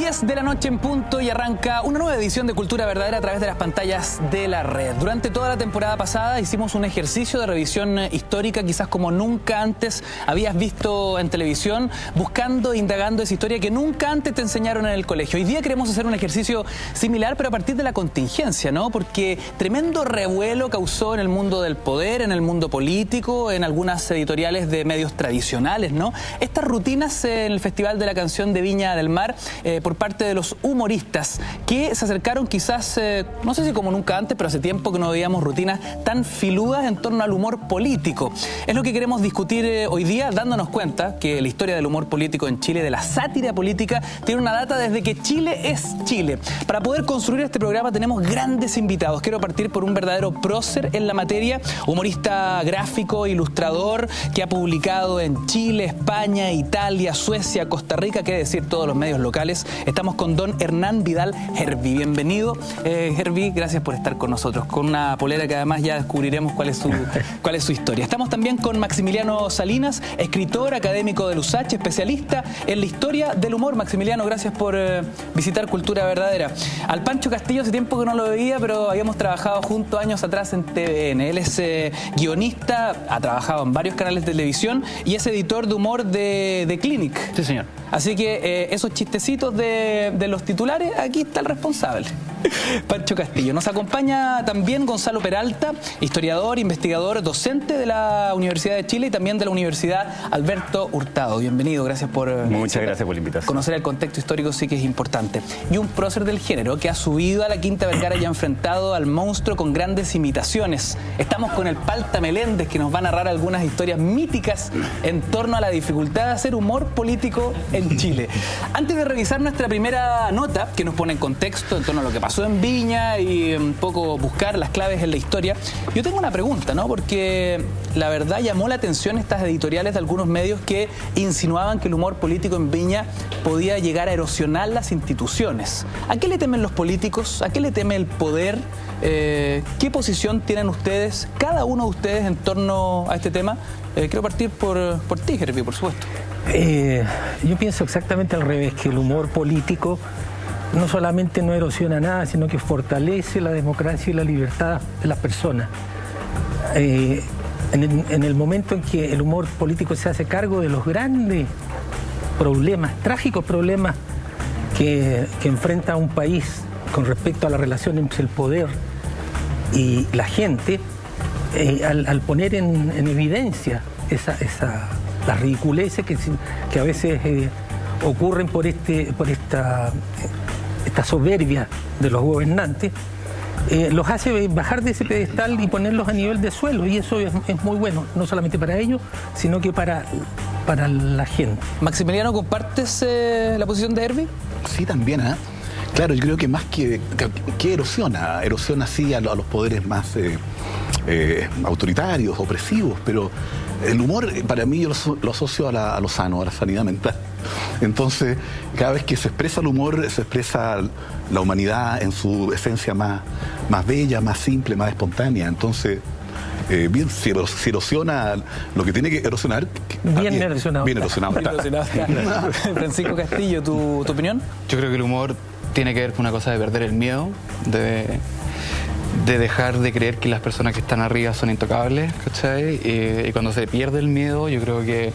10 de la noche en punto y arranca una nueva edición de Cultura Verdadera a través de las pantallas de la red. Durante toda la temporada pasada hicimos un ejercicio de revisión histórica, quizás como nunca antes habías visto en televisión, buscando e indagando esa historia que nunca antes te enseñaron en el colegio. Hoy día queremos hacer un ejercicio similar, pero a partir de la contingencia, ¿no? Porque tremendo revuelo causó en el mundo del poder, en el mundo político, en algunas editoriales de medios tradicionales, ¿no? Estas rutinas en el Festival de la Canción de Viña del Mar, por parte de los humoristas que se acercaron quizás, no sé si como nunca antes, pero hace tiempo que no veíamos rutinas tan filudas en torno al humor político. Es lo que queremos discutir hoy día, dándonos cuenta que la historia del humor político en Chile, de la sátira política, tiene una data desde que Chile es Chile. Para poder construir este programa tenemos grandes invitados. Quiero partir por un verdadero prócer en la materia, humorista gráfico, ilustrador, que ha publicado en Chile, España, Italia, Suecia, Costa Rica, qué decir, todos los medios locales. Estamos con don Hernán Vidal Hervi. Bienvenido, Hervi, gracias por estar con nosotros, con una polera que además ya descubriremos cuál es su historia. Estamos también con Maximiliano Salinas, escritor, académico del USACH, especialista en la historia del humor. Maximiliano, gracias por visitar Cultura Verdadera. Al Pancho Castillo, hace tiempo que no lo veía, pero habíamos trabajado juntos años atrás en TVN. Él es guionista, ha trabajado en varios canales de televisión y es editor de humor de Clinic. Sí, señor. Así que esos chistecitos de los titulares, aquí está el responsable, Pancho Castillo. Nos acompaña también Gonzalo Peralta, historiador, investigador, docente de la Universidad de Chile y también de la Universidad Alberto Hurtado. Bienvenido, gracias por... Muchas gracias por la invitación. Conocer el contexto histórico sí que es importante. Y un prócer del género que ha subido a la Quinta Vergara y ha enfrentado al monstruo con grandes imitaciones. Estamos con el Palta Meléndez, que nos va a narrar algunas historias míticas en torno a la dificultad de hacer humor político en Chile. Antes de revisar nuestra primera nota, que nos pone en contexto en torno a lo que pasó en Viña y un poco buscar las claves en la historia, yo tengo una pregunta, ¿no? Porque la verdad llamó la atención estas editoriales de algunos medios que insinuaban que el humor político en Viña podía llegar a erosionar las instituciones. ¿A qué le temen los políticos? ¿A qué le teme el poder? ¿Qué posición tienen ustedes, cada uno de ustedes, en torno a este tema? Quiero partir por ti, Hervi, por supuesto. Yo pienso exactamente al revés, que el humor político no solamente no erosiona nada, sino que fortalece la democracia y la libertad de las personas. En el momento en que el humor político se hace cargo de los grandes problemas, trágicos problemas que enfrenta un país con respecto a la relación entre el poder y la gente, al poner en evidencia las ridiculeces que a veces ocurren por esta soberbia de los gobernantes, los hace bajar de ese pedestal y ponerlos a nivel de suelo, y eso es muy bueno, no solamente para ellos, sino que para la gente. Maximiliano, ¿compartes la posición de Hervi? Sí, también, ¿eh? Claro, yo creo que más que erosiona sí a los poderes más autoritarios, opresivos, pero el humor, para mí, yo lo asocio a lo sano, a la sanidad mental. Entonces, cada vez que se expresa el humor, se expresa la humanidad en su esencia más bella, más simple, más espontánea. Entonces, bien, si erosiona lo que tiene que erosionar... Bien erosionado. Bien erosionado. Francisco Castillo, ¿tu opinión? Yo creo que el humor tiene que ver con una cosa de perder el miedo, de dejar de creer que las personas que están arriba son intocables, ¿cachai? Y cuando se pierde el miedo, yo creo que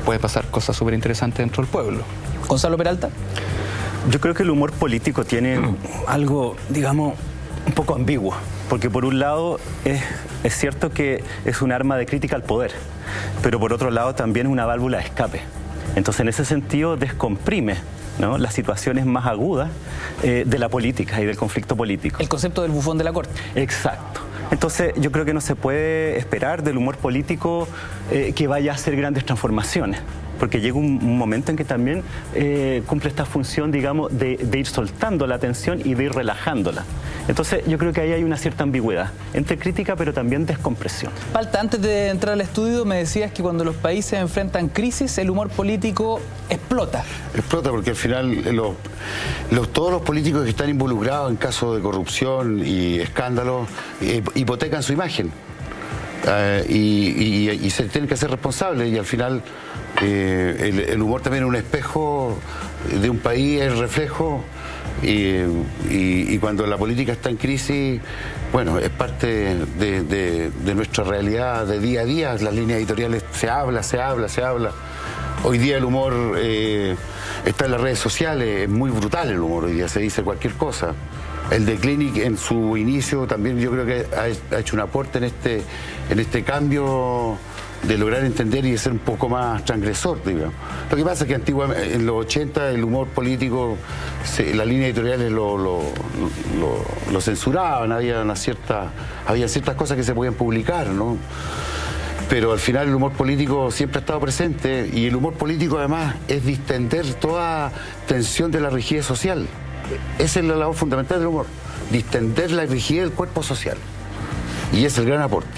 puede pasar cosas súper interesantes dentro del pueblo. Gonzalo Peralta. Yo creo que el humor político tiene algo, digamos, un poco ambiguo, porque por un lado es cierto que es un arma de crítica al poder, pero por otro lado también es una válvula de escape. Entonces, en ese sentido, descomprime, ¿no?, las situaciones más agudas de la política y del conflicto político. El concepto del bufón de la corte. Exacto. Entonces, yo creo que no se puede esperar del humor político que vaya a hacer grandes transformaciones, porque llega un momento en que también cumple esta función, digamos, de ir soltando la tensión y de ir relajándola. Entonces, yo creo que ahí hay una cierta ambigüedad entre crítica, pero también descompresión. Palta, antes de entrar al estudio me decías que cuando los países enfrentan crisis, el humor político explota. Explota porque al final todos los políticos que están involucrados en casos de corrupción y escándalos hipotecan su imagen. y se tienen que hacer responsables, y al final el humor también es un espejo de un país, es reflejo, y cuando la política está en crisis, bueno, es parte de nuestra realidad de día a día. Las líneas editoriales se habla. Hoy día el humor está en las redes sociales, es muy brutal el humor, hoy día se dice cualquier cosa. El de Clinic en su inicio también yo creo que ha hecho un aporte en este cambio de lograr entender y de ser un poco más transgresor, digamos. Lo que pasa es que antiguamente, en los 80, el humor político, las líneas editoriales lo censuraban, había ciertas cosas que se podían publicar, ¿no? Pero al final el humor político siempre ha estado presente, y el humor político además es distender toda tensión de la rigidez social. Esa es la labor fundamental del humor, distender la rigidez del cuerpo social. Y es el gran aporte.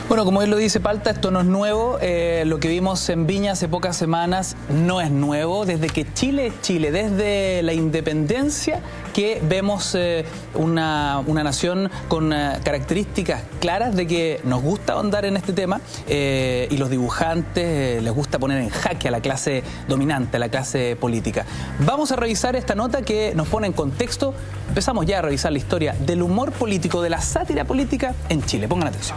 Bueno, como él lo dice Palta, esto no es nuevo. Lo que vimos en Viña hace pocas semanas no es nuevo. Desde que Chile es Chile, desde la independencia, que vemos una nación con características claras de que nos gusta ahondar en este tema, y los dibujantes les gusta poner en jaque a la clase dominante, a la clase política. Vamos a revisar esta nota que nos pone en contexto. Empezamos ya a revisar la historia del humor político, de la sátira política en Chile. Pongan atención.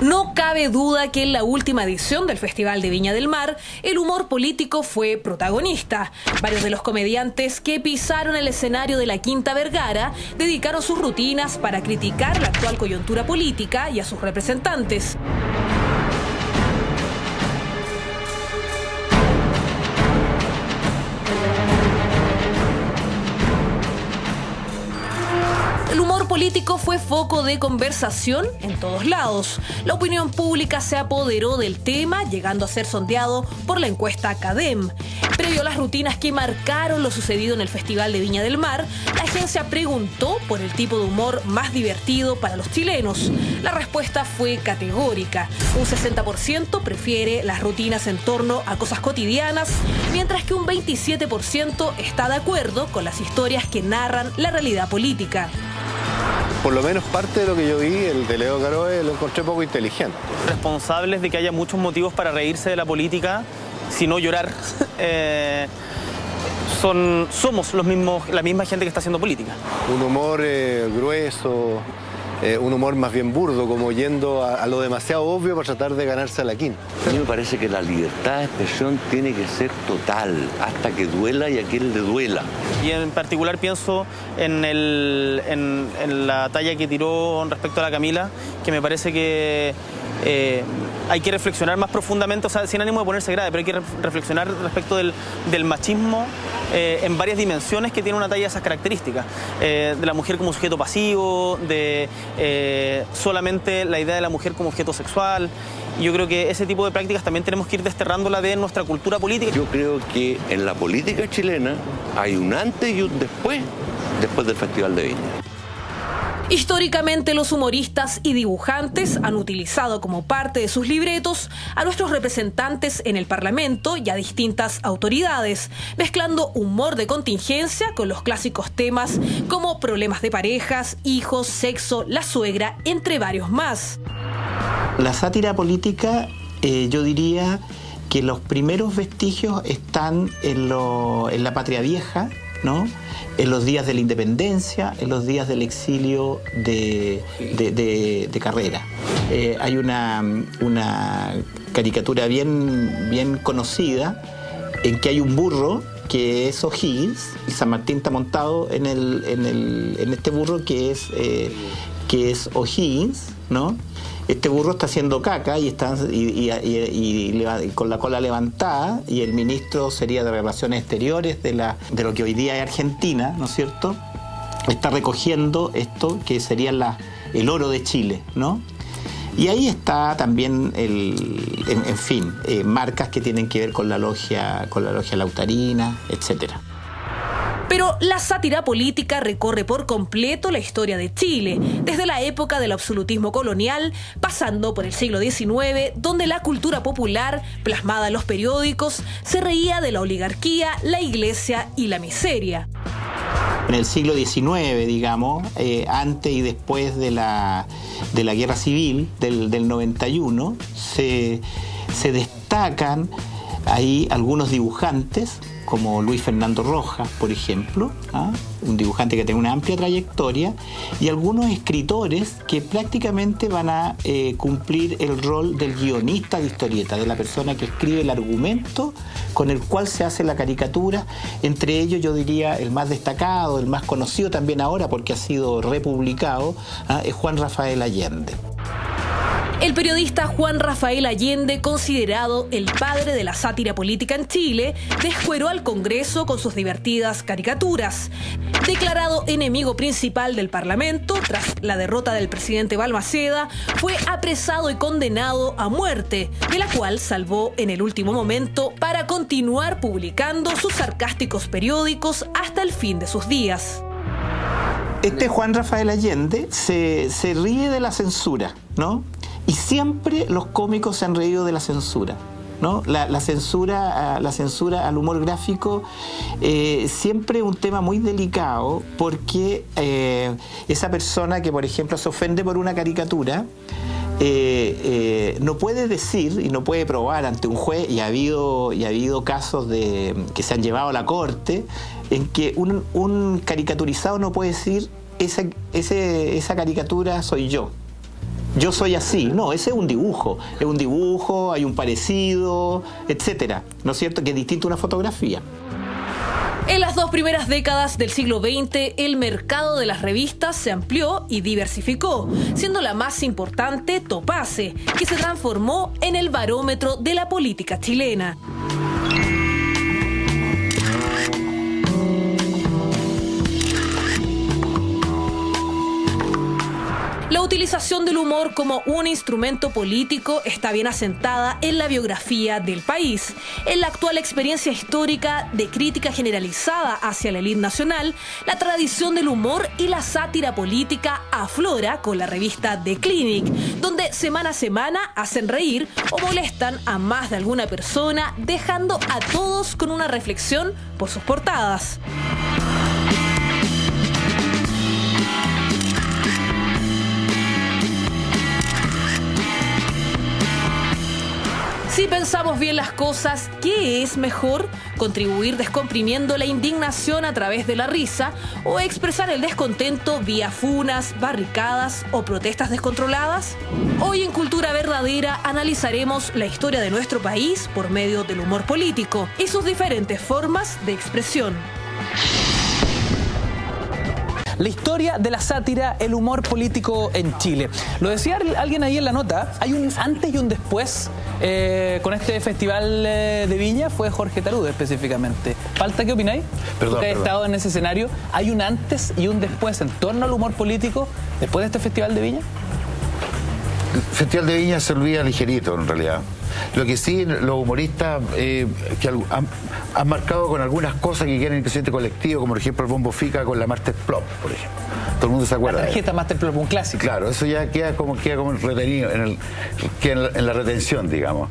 No cabe duda que en la última edición del Festival de Viña del Mar, el humor político fue protagonista. Varios de los comediantes que pisaron el escenario de la Quinta Vergara dedicaron sus rutinas para criticar la actual coyuntura política y a sus representantes. El humor político fue foco de conversación en todos lados. La opinión pública se apoderó del tema, llegando a ser sondeado por la encuesta Academ. Previo a las rutinas que marcaron lo sucedido en el Festival de Viña del Mar, la agencia preguntó por el tipo de humor más divertido para los chilenos. La respuesta fue categórica. Un 60% prefiere las rutinas en torno a cosas cotidianas, mientras que un 27% está de acuerdo con las historias que narran la realidad política. Por lo menos parte de lo que yo vi, el de Leo Caroe, lo encontré poco inteligente. Responsables de que haya muchos motivos para reírse de la política, si no llorar, somos la misma gente que está haciendo política. Un humor grueso, un humor más bien burdo, como yendo a lo demasiado obvio para tratar de ganarse a la quinta. A mí me parece que la libertad de expresión tiene que ser total, hasta que duela y a quien le duela. Y en particular pienso en la talla que tiró respecto a la Camila, que me parece que hay que reflexionar más profundamente, o sea, sin ánimo de ponerse grave, pero hay que reflexionar respecto del machismo en varias dimensiones que tiene una talla de esas características. De la mujer como sujeto pasivo, de solamente la idea de la mujer como objeto sexual. Yo creo que ese tipo de prácticas también tenemos que ir desterrándola de nuestra cultura política. Yo creo que en la política chilena hay un antes y un después del Festival de Viña. Históricamente, los humoristas y dibujantes han utilizado como parte de sus libretos a nuestros representantes en el Parlamento y a distintas autoridades, mezclando humor de contingencia con los clásicos temas como problemas de parejas, hijos, sexo, la suegra, entre varios más. La sátira política, yo diría que los primeros vestigios están en la Patria Vieja, ¿no? En los días de la independencia, en los días del exilio de Carrera. Hay una caricatura bien conocida en que hay un burro que es O'Higgins y San Martín está montado en este burro que es O'Higgins, ¿no? Este burro está haciendo caca y con la cola levantada, y el ministro sería de Relaciones Exteriores de lo que hoy día es Argentina, ¿no es cierto? Está recogiendo esto que sería el oro de Chile, ¿no? Y ahí está también marcas que tienen que ver con la logia lautarina, etcétera. Pero la sátira política recorre por completo la historia de Chile, desde la época del absolutismo colonial, pasando por el siglo XIX, donde la cultura popular, plasmada en los periódicos, se reía de la oligarquía, la iglesia y la miseria. en el siglo XIX, digamos, antes y después de la Guerra Civil del 91, se destacan ahí algunos dibujantes, como Luis Fernando Rojas, por ejemplo, un dibujante que tiene una amplia trayectoria, y algunos escritores que prácticamente van a cumplir el rol del guionista de historieta, de la persona que escribe el argumento con el cual se hace la caricatura. Entre ellos yo diría el más destacado, el más conocido también ahora porque ha sido republicado, es Juan Rafael Allende. El periodista Juan Rafael Allende, considerado el padre de la sátira política en Chile, descueró al Congreso con sus divertidas caricaturas. Declarado enemigo principal del Parlamento tras la derrota del presidente Balmaceda, fue apresado y condenado a muerte, de la cual salvó en el último momento para continuar publicando sus sarcásticos periódicos hasta el fin de sus días. Este Juan Rafael Allende se ríe de la censura, ¿no? Y siempre los cómicos se han reído de la censura, ¿no? La censura al humor gráfico siempre es un tema muy delicado porque esa persona que, por ejemplo, se ofende por una caricatura no puede decir y no puede probar ante un juez, y ha habido casos que se han llevado a la corte en que un caricaturizado no puede decir esa caricatura soy yo. Yo soy así. No, ese es un dibujo, hay un parecido, etcétera, ¿no es cierto? Que es distinto a una fotografía. En las 2 primeras décadas del siglo XX, el mercado de las revistas se amplió y diversificó, siendo la más importante Topase, que se transformó en el barómetro de la política chilena. La utilización del humor como un instrumento político está bien asentada en la biografía del país. En la actual experiencia histórica de crítica generalizada hacia la élite nacional, la tradición del humor y la sátira política aflora con la revista The Clinic, donde semana a semana hacen reír o molestan a más de alguna persona, dejando a todos con una reflexión por sus portadas. Si pensamos bien las cosas, ¿qué es mejor? ¿Contribuir descomprimiendo la indignación a través de la risa o expresar el descontento vía funas, barricadas o protestas descontroladas? Hoy en Cultura Verdadera analizaremos la historia de nuestro país por medio del humor político y sus diferentes formas de expresión. La historia de la sátira, el humor político en Chile. Lo decía alguien ahí en la nota, hay un antes y un después con este festival de Viña, fue Jorge Tarude específicamente. ¿Falta qué opináis? Porque he estado en ese escenario. ¿Hay un antes y un después en torno al humor político después de este festival de Viña? El Festival de Viña se olvida ligerito en realidad. Lo que sí, los humoristas que han marcado con algunas cosas que quieren el presidente colectivo, como por ejemplo el Bombo Fica con la Masterplot, por ejemplo. Todo el mundo se acuerda. La tarjeta Masterplot, un clásico. Claro, eso ya queda como retenido, en la retención, digamos.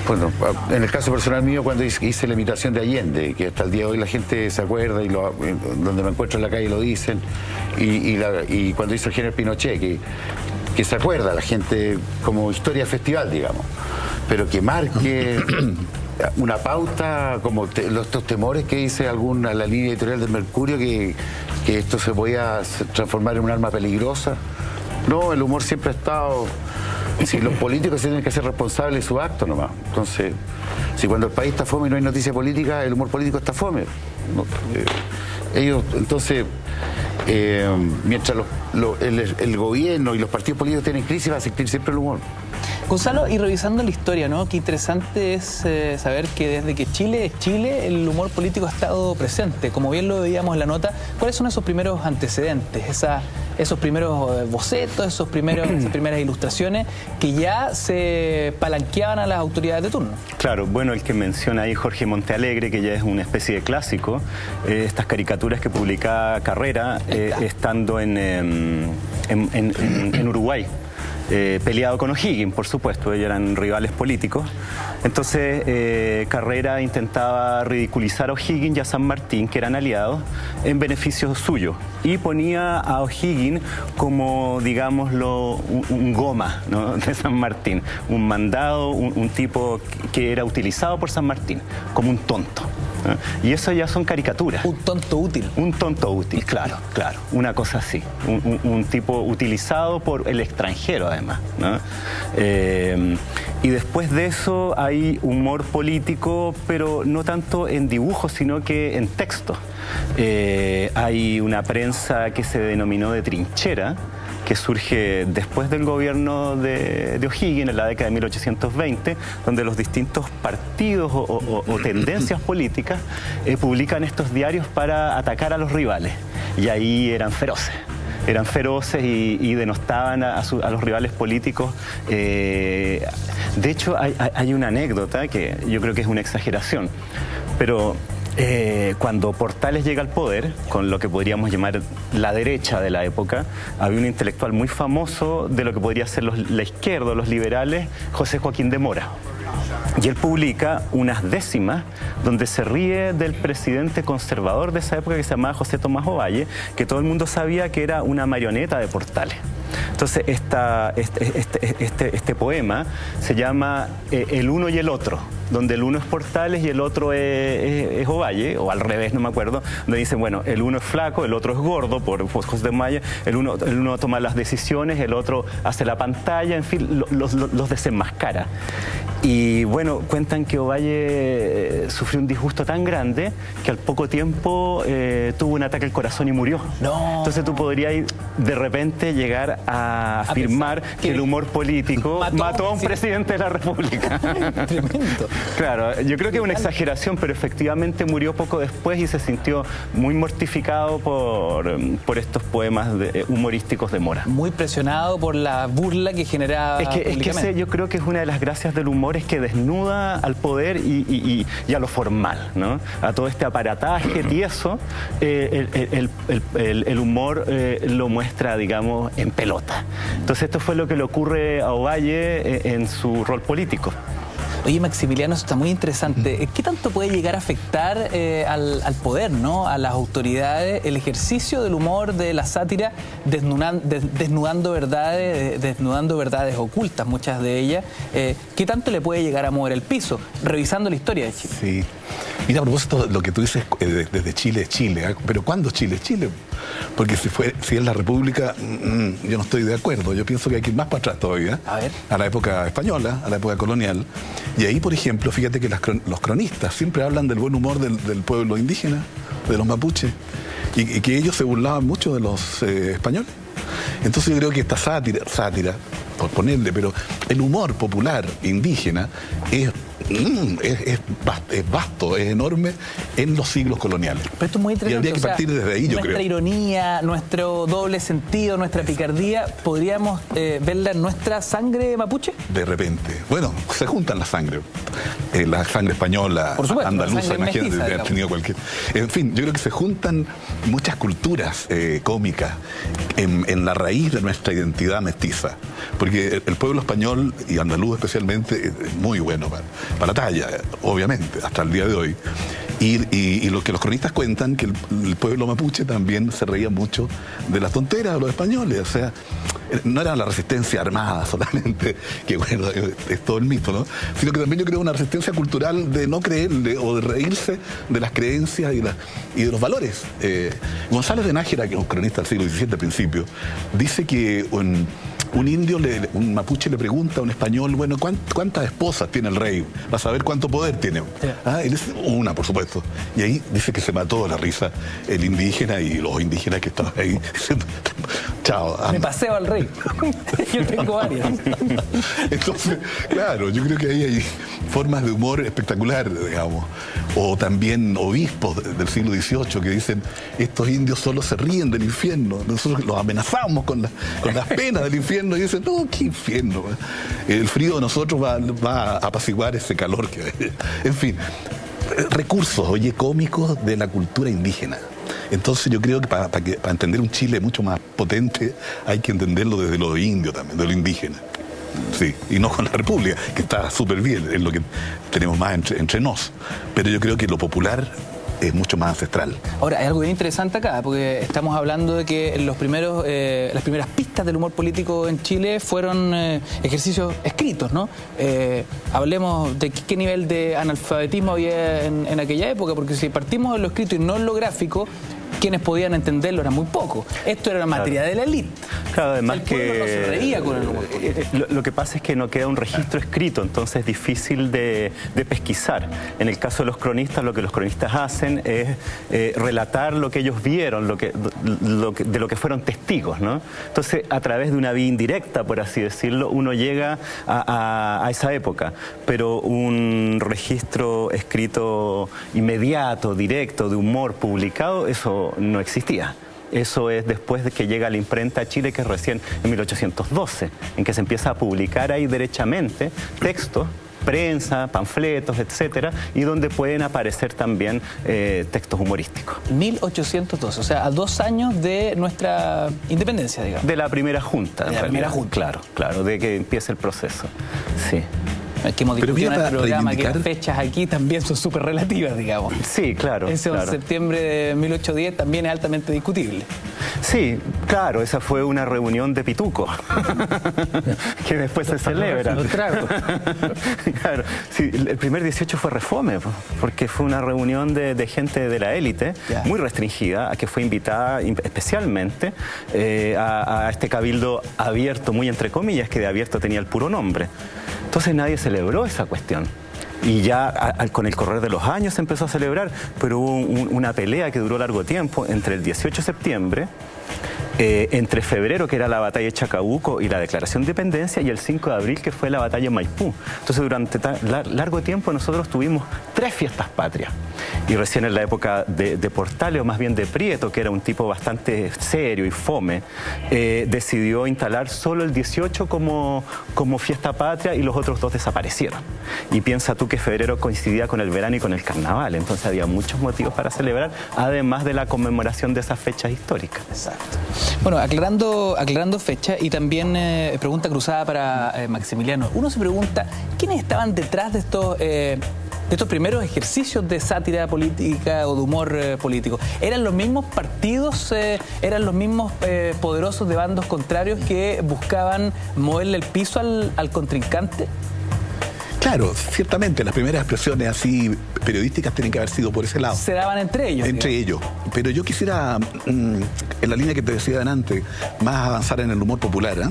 Bueno, en el caso personal mío, cuando hice la imitación de Allende, que hasta el día de hoy la gente se acuerda y donde me encuentro en la calle lo dicen, y cuando hice el género Pinochet, que se acuerda la gente como historia festival, digamos, pero que marque una pauta como estos temores que dice la línea editorial del Mercurio, que esto se podía transformar en un arma peligrosa. No, el humor siempre ha estado... Si los políticos se tienen que ser responsables de su acto nomás. Entonces, si cuando el país está fome y no hay noticia política, el humor político está fome. Ellos, entonces, mientras el gobierno y los partidos políticos tienen crisis, va a existir siempre el humor. Gonzalo, y revisando la historia, ¿no? Qué interesante es saber que desde que Chile es Chile, el humor político ha estado presente. Como bien lo veíamos en la nota, ¿cuáles son esos primeros antecedentes? Esos primeros bocetos, esas primeras ilustraciones que ya se palanqueaban a las autoridades de turno. Claro, bueno, el que menciona ahí Jorge Montealegre, que ya es una especie de clásico, estas caricaturas que publicaba Carrera estando en Uruguay. Peleado con O'Higgins, por supuesto, ellos eran rivales políticos. Entonces Carrera intentaba ridiculizar a O'Higgins y a San Martín, que eran aliados, en beneficio suyo, y ponía a O'Higgins como, digámoslo, un goma, ¿no?, de San Martín, un mandado, un tipo que era utilizado por San Martín, como un tonto. Y eso ya son caricaturas. Un tonto útil. Un tonto útil, claro, una cosa así. Un tipo utilizado por el extranjero, además, ¿no? Y después de eso hay humor político, pero no tanto en dibujos, sino que en textos. Hay una prensa que se denominó de trinchera, que surge después del gobierno de O'Higgins en la década de 1820, donde los distintos partidos o tendencias políticas publican estos diarios para atacar a los rivales. Y ahí eran feroces y denostaban a los rivales políticos. De hecho, hay una anécdota que yo creo que es una exageración, pero cuando Portales llega al poder, con lo que podríamos llamar la derecha de la época, había un intelectual muy famoso de lo que podría ser la izquierda, los liberales, José Joaquín de Mora. Y él publica unas décimas donde se ríe del presidente conservador de esa época, que se llamaba José Tomás Ovalle, que todo el mundo sabía que era una marioneta de Portales. Entonces este poema se llama El uno y el otro, donde el uno es Portales y el otro es Ovalle, o al revés, no me acuerdo, donde dicen, bueno, el uno es flaco, el otro es gordo, por José de Maya, el uno toma las decisiones, el otro hace la pantalla, en fin, los desenmascara. Y bueno, cuentan que Ovalle sufrió un disgusto tan grande que al poco tiempo tuvo un ataque al corazón y murió. No. Entonces tú podrías de repente llegar a afirmar que el humor político mató a un presidente de la República. Tremendo. Claro, yo creo que es una exageración, pero efectivamente murió poco después y se sintió muy mortificado por estos poemas humorísticos de Mora. Muy presionado por la burla que generaba. Es que yo creo que es una de las gracias del humor, es que desnuda al poder y a lo formal, ¿no? A todo este aparataje tieso, el humor lo muestra, digamos, en pelota. Entonces esto fue lo que le ocurre a Ovalle en su rol político. Oye, Maximiliano, eso está muy interesante. ¿Qué tanto puede llegar a afectar al poder, ¿no?, a las autoridades, el ejercicio del humor, de la sátira, desnudando verdades ocultas, muchas de ellas? ¿Qué tanto le puede llegar a mover el piso? Revisando la historia de Chile. Sí. Mira, a propósito, lo que tú dices desde Chile es Chile, ¿eh? Pero ¿cuándo Chile es Chile? Porque si es la República, yo no estoy de acuerdo. Yo pienso que hay que ir más para atrás todavía. A la época española, a la época colonial. Y ahí, por ejemplo, fíjate que los cronistas siempre hablan del buen humor del pueblo indígena, de los mapuches, y que ellos se burlaban mucho de los españoles. Entonces yo creo que esta sátira, por ponerle, pero el humor popular indígena es vasto, es enorme en los siglos coloniales. Pero esto es muy interesante. Y habría que partir desde ahí, yo creo. Nuestra ironía, nuestro doble sentido, nuestra picardía, ¿podríamos verla en nuestra sangre mapuche? De repente. Bueno, se juntan la sangre española, por supuesto, andaluza, imagínate, de haber tenido cualquier. En fin, yo creo que se juntan muchas culturas cómicas en la raíz de nuestra identidad mestiza. Porque el pueblo español y andaluz especialmente es muy bueno para la talla, obviamente, hasta el día de hoy. Y lo que los cronistas cuentan, que el pueblo mapuche también se reía mucho de las tonteras de los españoles. O sea, no era la resistencia armada solamente, que bueno, es todo el mito, ¿no? Sino que también yo creo una resistencia cultural de no creerle o de reírse de las creencias y de los valores. González de Nájera, que es un cronista del siglo XVII al principio, dice que un mapuche le pregunta a un español, bueno, ¿cuántas esposas tiene el rey? Va a saber cuánto poder tiene. Él dice, una, por supuesto. Y ahí dice que se mató de la risa el indígena y los indígenas que estaban ahí diciendo, chao. Me paseo al rey. Yo tengo varias. Entonces, claro, yo creo que ahí hay formas de humor espectacular, digamos. O también obispos del siglo XVIII que dicen, estos indios solo se ríen del infierno. Nosotros los amenazamos con las penas del infierno. Y dicen, no, qué infierno. El frío de nosotros va a apaciguar ese calor que hay. En fin, recursos, cómicos de la cultura indígena. Entonces yo creo que para entender un Chile mucho más potente hay que entenderlo desde lo indio también, de lo indígena. Sí, y no con la República, que está súper bien, es lo que tenemos más entre nos. Pero yo creo que lo popular es mucho más ancestral. Ahora, hay algo bien interesante acá, porque estamos hablando de que las primeras pistas del humor político en Chile fueron ejercicios escritos, ¿no? Hablemos de qué nivel de analfabetismo había en aquella época, porque si partimos en lo escrito y no en lo gráfico, quienes podían entenderlo eran muy pocos. Esto era materia de la élite. Claro, además el pueblo no se reía con el humor. Lo que pasa es que no queda un registro escrito, entonces es difícil de pesquisar. En el caso de los cronistas, lo que los cronistas hacen es relatar lo que ellos vieron, de lo que fueron testigos, ¿no? Entonces, a través de una vía indirecta, por así decirlo, uno llega a esa época. Pero un registro escrito inmediato, directo, de humor publicado, eso no existía. Eso es después de que llega la imprenta a Chile, que es recién en 1812, en que se empieza a publicar ahí derechamente textos, prensa, panfletos, etcétera, y donde pueden aparecer también textos humorísticos. 1812, o sea, a 2 años de nuestra independencia, digamos. De la primera junta. De la primera junta. Claro, de que empiece el proceso. Sí. Que hemos discutido en el programa que las fechas aquí también son súper relativas, digamos. Sí, claro. Ese 11 de septiembre de 1810 también es altamente discutible. Sí, claro, esa fue una reunión de pituco que después se celebra. Claro, sí, el primer 18 fue Refome, porque fue una reunión de gente de la élite, muy restringida, a que fue invitada especialmente a este cabildo abierto, muy entre comillas, que de abierto tenía el puro nombre. Entonces nadie celebró esa cuestión. Y ya con el correr de los años se empezó a celebrar, pero hubo una pelea que duró largo tiempo entre el 18 de septiembre, entre febrero, que era la batalla de Chacabuco y la declaración de independencia, y el 5 de abril, que fue la batalla de Maipú. Entonces durante largo tiempo nosotros tuvimos 3 fiestas patrias. Y recién en la época de Portales, o más bien de Prieto, que era un tipo bastante serio y fome, decidió instalar solo el 18 como fiesta patria, y los otros 2 desaparecieron. Y piensa tú que febrero coincidía con el verano y con el carnaval, entonces había muchos motivos para celebrar, además de la conmemoración de esas fechas históricas. Exacto. Bueno, aclarando fecha, y también pregunta cruzada para Maximiliano. Uno se pregunta, ¿quiénes estaban detrás de estos primeros ejercicios de sátira política o de humor político? ¿Eran los mismos partidos, eran los mismos poderosos de bandos contrarios que buscaban moverle el piso al contrincante? Claro, ciertamente, las primeras expresiones así periodísticas tienen que haber sido por ese lado. Se daban entre ellos. Entre ellos. Pero yo quisiera, en la línea que te decía antes, más avanzar en el humor popular, ¿eh?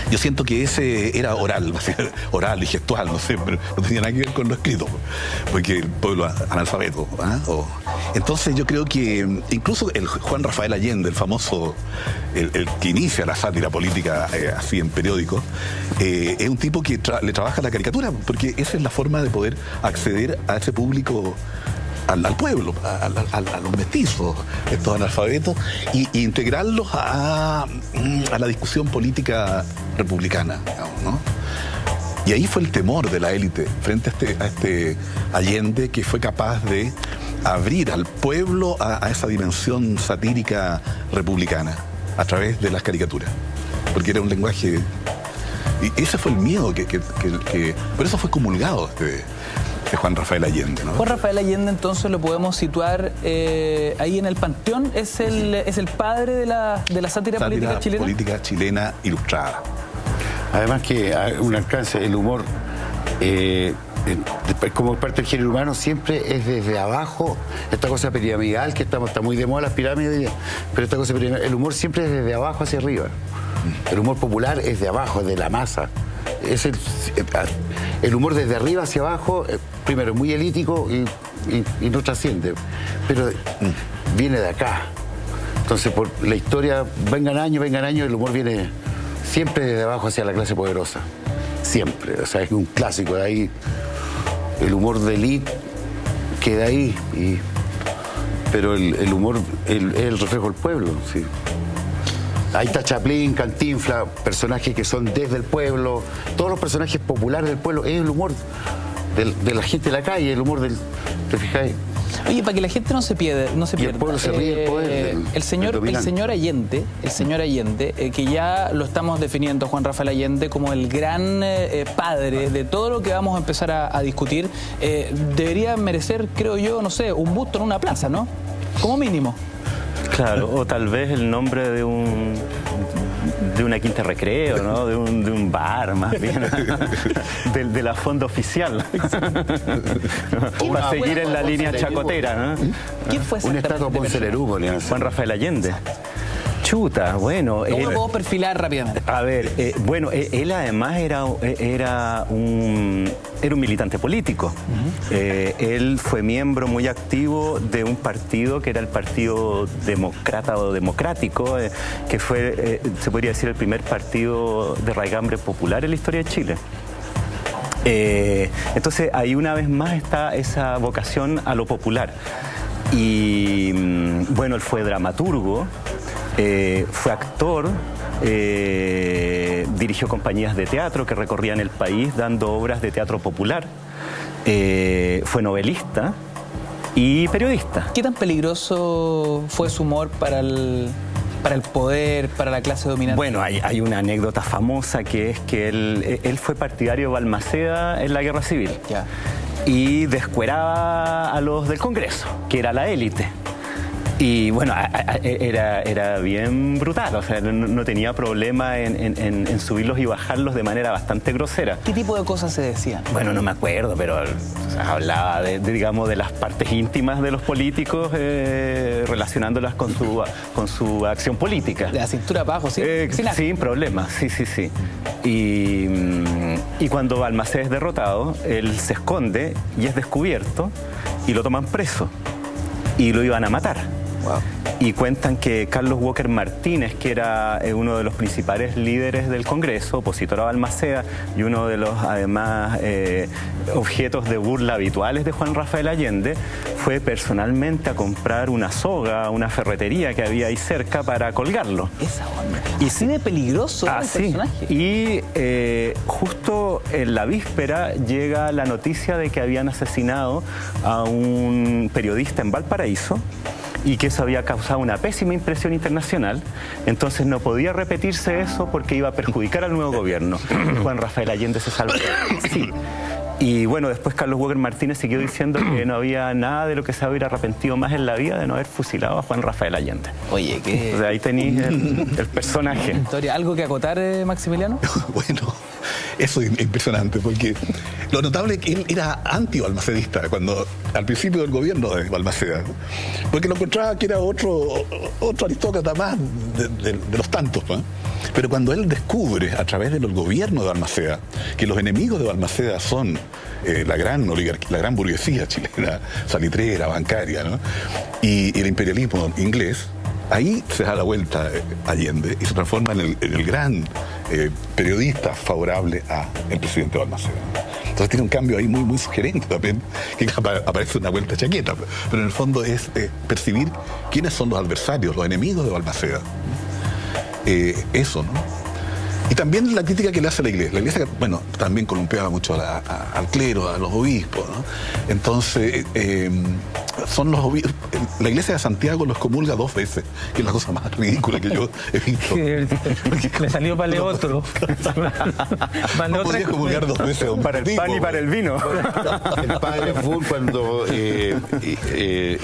Yo siento que ese era oral y gestual, no sé, pero no tenía nada que ver con lo escrito, porque el pueblo analfabeto. Entonces yo creo que incluso el Juan Rafael Allende, el famoso, el que inicia la sátira política así en periódicos, es un tipo que le trabaja la caricatura, porque esa es la forma de poder acceder a ese público, al pueblo, a los mestizos, estos analfabetos, y integrarlos a la discusión política republicana, digamos, ¿no? Y ahí fue el temor de la élite frente a este Allende, que fue capaz de abrir al pueblo a esa dimensión satírica republicana a través de las caricaturas, porque era un lenguaje, y ese fue el miedo que por eso fue comulgado de Juan Rafael Allende, ¿no? Juan Rafael Allende, entonces, lo podemos situar ahí en el panteón. ¿Es el padre de la sátira política chilena? Política chilena ilustrada. Además que un alcance, el humor, como parte del género humano, siempre es desde abajo. Esta cosa piramidal, que está muy de moda las pirámides, pero esta cosa piramidal, el humor siempre es desde abajo hacia arriba. El humor popular es de abajo, de la masa. Es el humor desde arriba hacia abajo, primero es muy elítico y no trasciende, pero viene de acá. Entonces, por la historia, vengan años, el humor viene siempre desde abajo hacia la clase poderosa. Siempre. O sea, es un clásico de ahí. El humor de élite queda ahí. Pero el humor es el reflejo del pueblo, sí. Ahí está Chaplin, Cantinflas, personajes que son desde el pueblo. Todos los personajes populares del pueblo es el humor de la gente de la calle, el humor del... ¿Te fijáis? Oye, para que la gente no se pierda. Y el pueblo se ríe del poder el señor Allende, que ya lo estamos definiendo, Juan Rafael Allende, como el gran padre de todo lo que vamos a empezar a discutir, debería merecer, creo yo, no sé, un busto en una plaza, ¿no? Como mínimo. Claro, o tal vez el nombre de una quinta recreo, ¿no? De un bar, más bien, de la fonda oficial. Para seguir en la línea chacotera, ¿no? ¿Quién fue ese? Un estatua Ponce Lerú, Juan Rafael Allende. Chuta, bueno. ¿Cómo lo puedo perfilar rápidamente? A ver, bueno, él además era un militante político. Él fue miembro muy activo de un partido que era el Partido Demócrata o Democrático, que fue, se podría decir, el primer partido de raigambre popular en la historia de Chile. Entonces, ahí una vez más está esa vocación a lo popular. Y bueno, él fue dramaturgo. Fue actor, dirigió compañías de teatro que recorrían el país dando obras de teatro popular, fue novelista y periodista. ¿Qué tan peligroso fue su humor para el poder, para la clase dominante? Bueno, hay una anécdota famosa que es que él fue partidario de Balmaceda en la Guerra Civil. Ya. Y descueraba a los del Congreso, que era la élite. Y bueno, era bien brutal, o sea, no tenía problema en subirlos y bajarlos de manera bastante grosera. ¿Qué tipo de cosas se decían? Bueno, no me acuerdo, pero o sea, hablaba digamos, de las partes íntimas de los políticos, relacionándolas con su acción política. De la cintura para abajo, ¿sí? Sin problema, sí. Y cuando Balmaceda es derrotado, él se esconde y es descubierto y lo toman preso y lo iban a matar. Wow. Y cuentan que Carlos Walker Martínez, que era uno de los principales líderes del Congreso, opositor a Balmaceda, y uno de los, además, objetos de burla habituales de Juan Rafael Allende, fue personalmente a comprar una soga, una ferretería que había ahí cerca para colgarlo. Esa onda. Y así de peligroso el personaje. Y justo en la víspera llega la noticia de que habían asesinado a un periodista en Valparaíso, y que eso había causado una pésima impresión internacional, entonces no podía repetirse eso porque iba a perjudicar al nuevo gobierno. Juan Rafael Allende se salvó. Sí. Y bueno, después Carlos Walker Martínez siguió diciendo que no había nada de lo que se hubiera arrepentido más en la vida de no haber fusilado a Juan Rafael Allende. Oye, ¿qué? O sea, ahí tenéis el personaje. Historia. ¿Algo que acotar, Maximiliano? Bueno, eso es impresionante, porque lo notable es que él era anti-balmacedista al principio del gobierno de Balmaceda, porque lo encontraba que era otro aristócrata más de los tantos, ¿no? Pero cuando él descubre a través del gobierno de Balmaceda que los enemigos de Balmaceda son la gran burguesía chilena, salitrera, bancaria, ¿no? Y el imperialismo inglés, ahí se da la vuelta Allende y se transforma en el gran periodista favorable al presidente Balmaceda. Entonces tiene un cambio ahí muy sugerente también, que aparece una vuelta chaqueta, pero en el fondo es percibir quiénes son los adversarios, los enemigos de Balmaceda. Eso, ¿no? Y también la crítica que le hace a la iglesia. La iglesia, bueno, también columpiaba mucho al clero, a los obispos, ¿no? Entonces, son los obispos. La iglesia de Santiago los comulga 2 veces, que es la cosa más ridícula que yo he visto. Le salió para el otro. No podía comulgar 2 veces. Para el pan y para el vino. El padre Full, cuando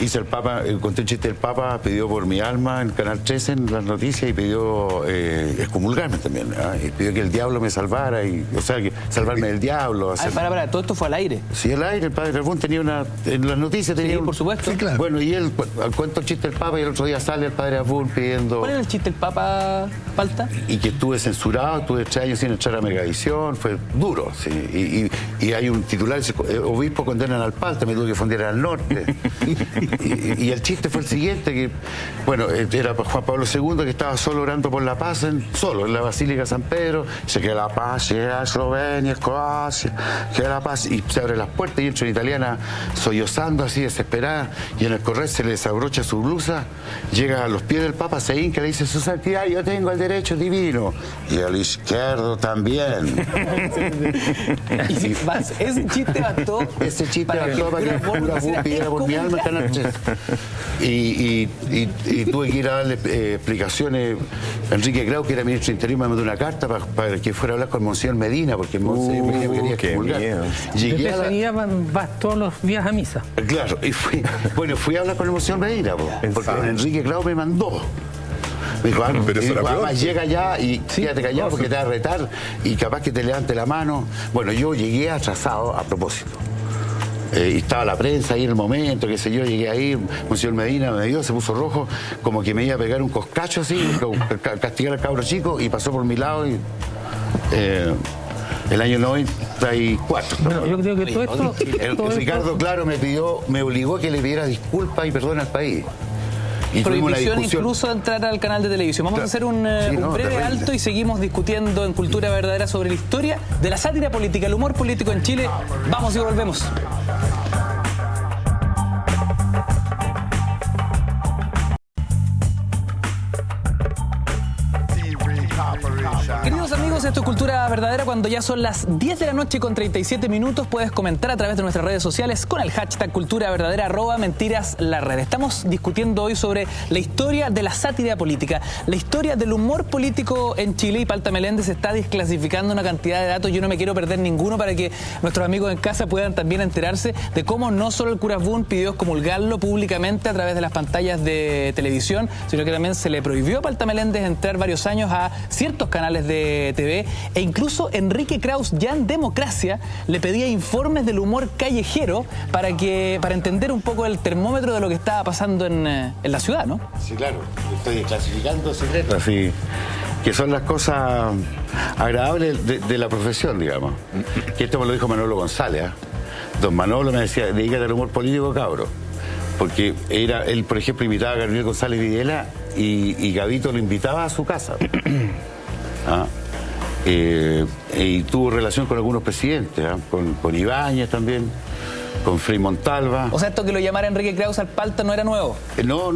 hizo el Papa, conté un chiste del Papa, pidió por mi alma en Canal 13 en las noticias y pidió excomulgarme también, ¿no? Y pidió que el diablo me salvara, o sea, que salvarme del diablo. Para, todo esto fue al aire. Sí, al aire. El padre Full tenía en las noticias tenía por supuesto. Sí, claro. Bueno, y él cuenta el chiste del Papa y el otro día sale el padre Abul pidiendo... ¿Cuál era el chiste del Papa, Palta? Y que estuve censurado, estuve 3 años sin entrar a Megavisión, fue duro, sí. Y hay un titular, obispo condenan al Palta, me tuve que fundir al norte. y el chiste fue el siguiente, que, bueno, era Juan Pablo II que estaba solo orando por la paz, en la Basílica San Pedro, dice que la paz llega a Eslovenia, Croacia, que la paz, y se abren las puertas y entra en italiana sollozando así, desesperada, santidad, y en el correr se le desabrocha su blusa, llega a los pies del Papa, se hinca, le dice: su santidad, yo tengo el derecho divino, y al izquierdo también. Ese chiste bastó. Ese chiste bastó para que el cura pidiera por mi alma esta noche. Y tuve que ir a darle explicaciones. Enrique Grau, que era ministro de Interior, me mandó una carta para que fuera a hablar con Monseñor Medina, porque Monseñor Medina me quería excomulgar. Llegué a vas todos los días a misa. Claro, y fui a hablar con el Monseñor Medina, porque Enrique Grau me mandó. Me dijo: pero eso además llega allá y quédate callado porque te va a retar y capaz que te levante la mano. Bueno, yo llegué atrasado a propósito. Y estaba la prensa ahí en el momento, qué sé yo, llegué ahí, Monseñor Medina me dio, se puso rojo, como que me iba a pegar un coscacho así, castigar al cabro chico, y pasó por mi lado y... el año 94. Bueno, yo creo que todo esto... Ricardo, claro, me obligó a que le pidiera disculpas y perdón al país. Y prohibición incluso de entrar al canal de televisión. Vamos a hacer un breve alto y seguimos discutiendo en Cultura Verdadera sobre la historia de la sátira política, el humor político en Chile. Vamos y volvemos. Queridos amigos, esto es Cultura Verdadera. Cuando ya son las 10 de la noche con 37 minutos, puedes comentar a través de nuestras redes sociales con el hashtag Cultura Verdadera, @mentiras_la_red. Estamos discutiendo hoy sobre la historia de la sátira política, la historia del humor político en Chile, y Palta Meléndez está desclasificando una cantidad de datos. Yo no me quiero perder ninguno para que nuestros amigos en casa puedan también enterarse de cómo no solo el cura Boone pidió excomulgarlo públicamente a través de las pantallas de televisión, sino que también se le prohibió a Palta Meléndez entrar varios años a ciertos canales de TV, e incluso Enrique Kraus, ya en Democracia, le pedía informes del humor callejero para entender un poco el termómetro de lo que estaba pasando en la ciudad, ¿no? Sí, claro, estoy desclasificando secretos, así que son las cosas agradables de la profesión, digamos. Que esto me lo dijo Manolo González, ¿eh? Don Manolo me decía: dedícate al humor político, cabro. Porque él, por ejemplo, invitaba a Gabriel González Videla y Gabito lo invitaba a su casa. Y tuvo relación con algunos presidentes, con Ibáñez también, con Frei Montalva. O sea, esto que lo llamara Enrique Kraus al Palta no era nuevo. No,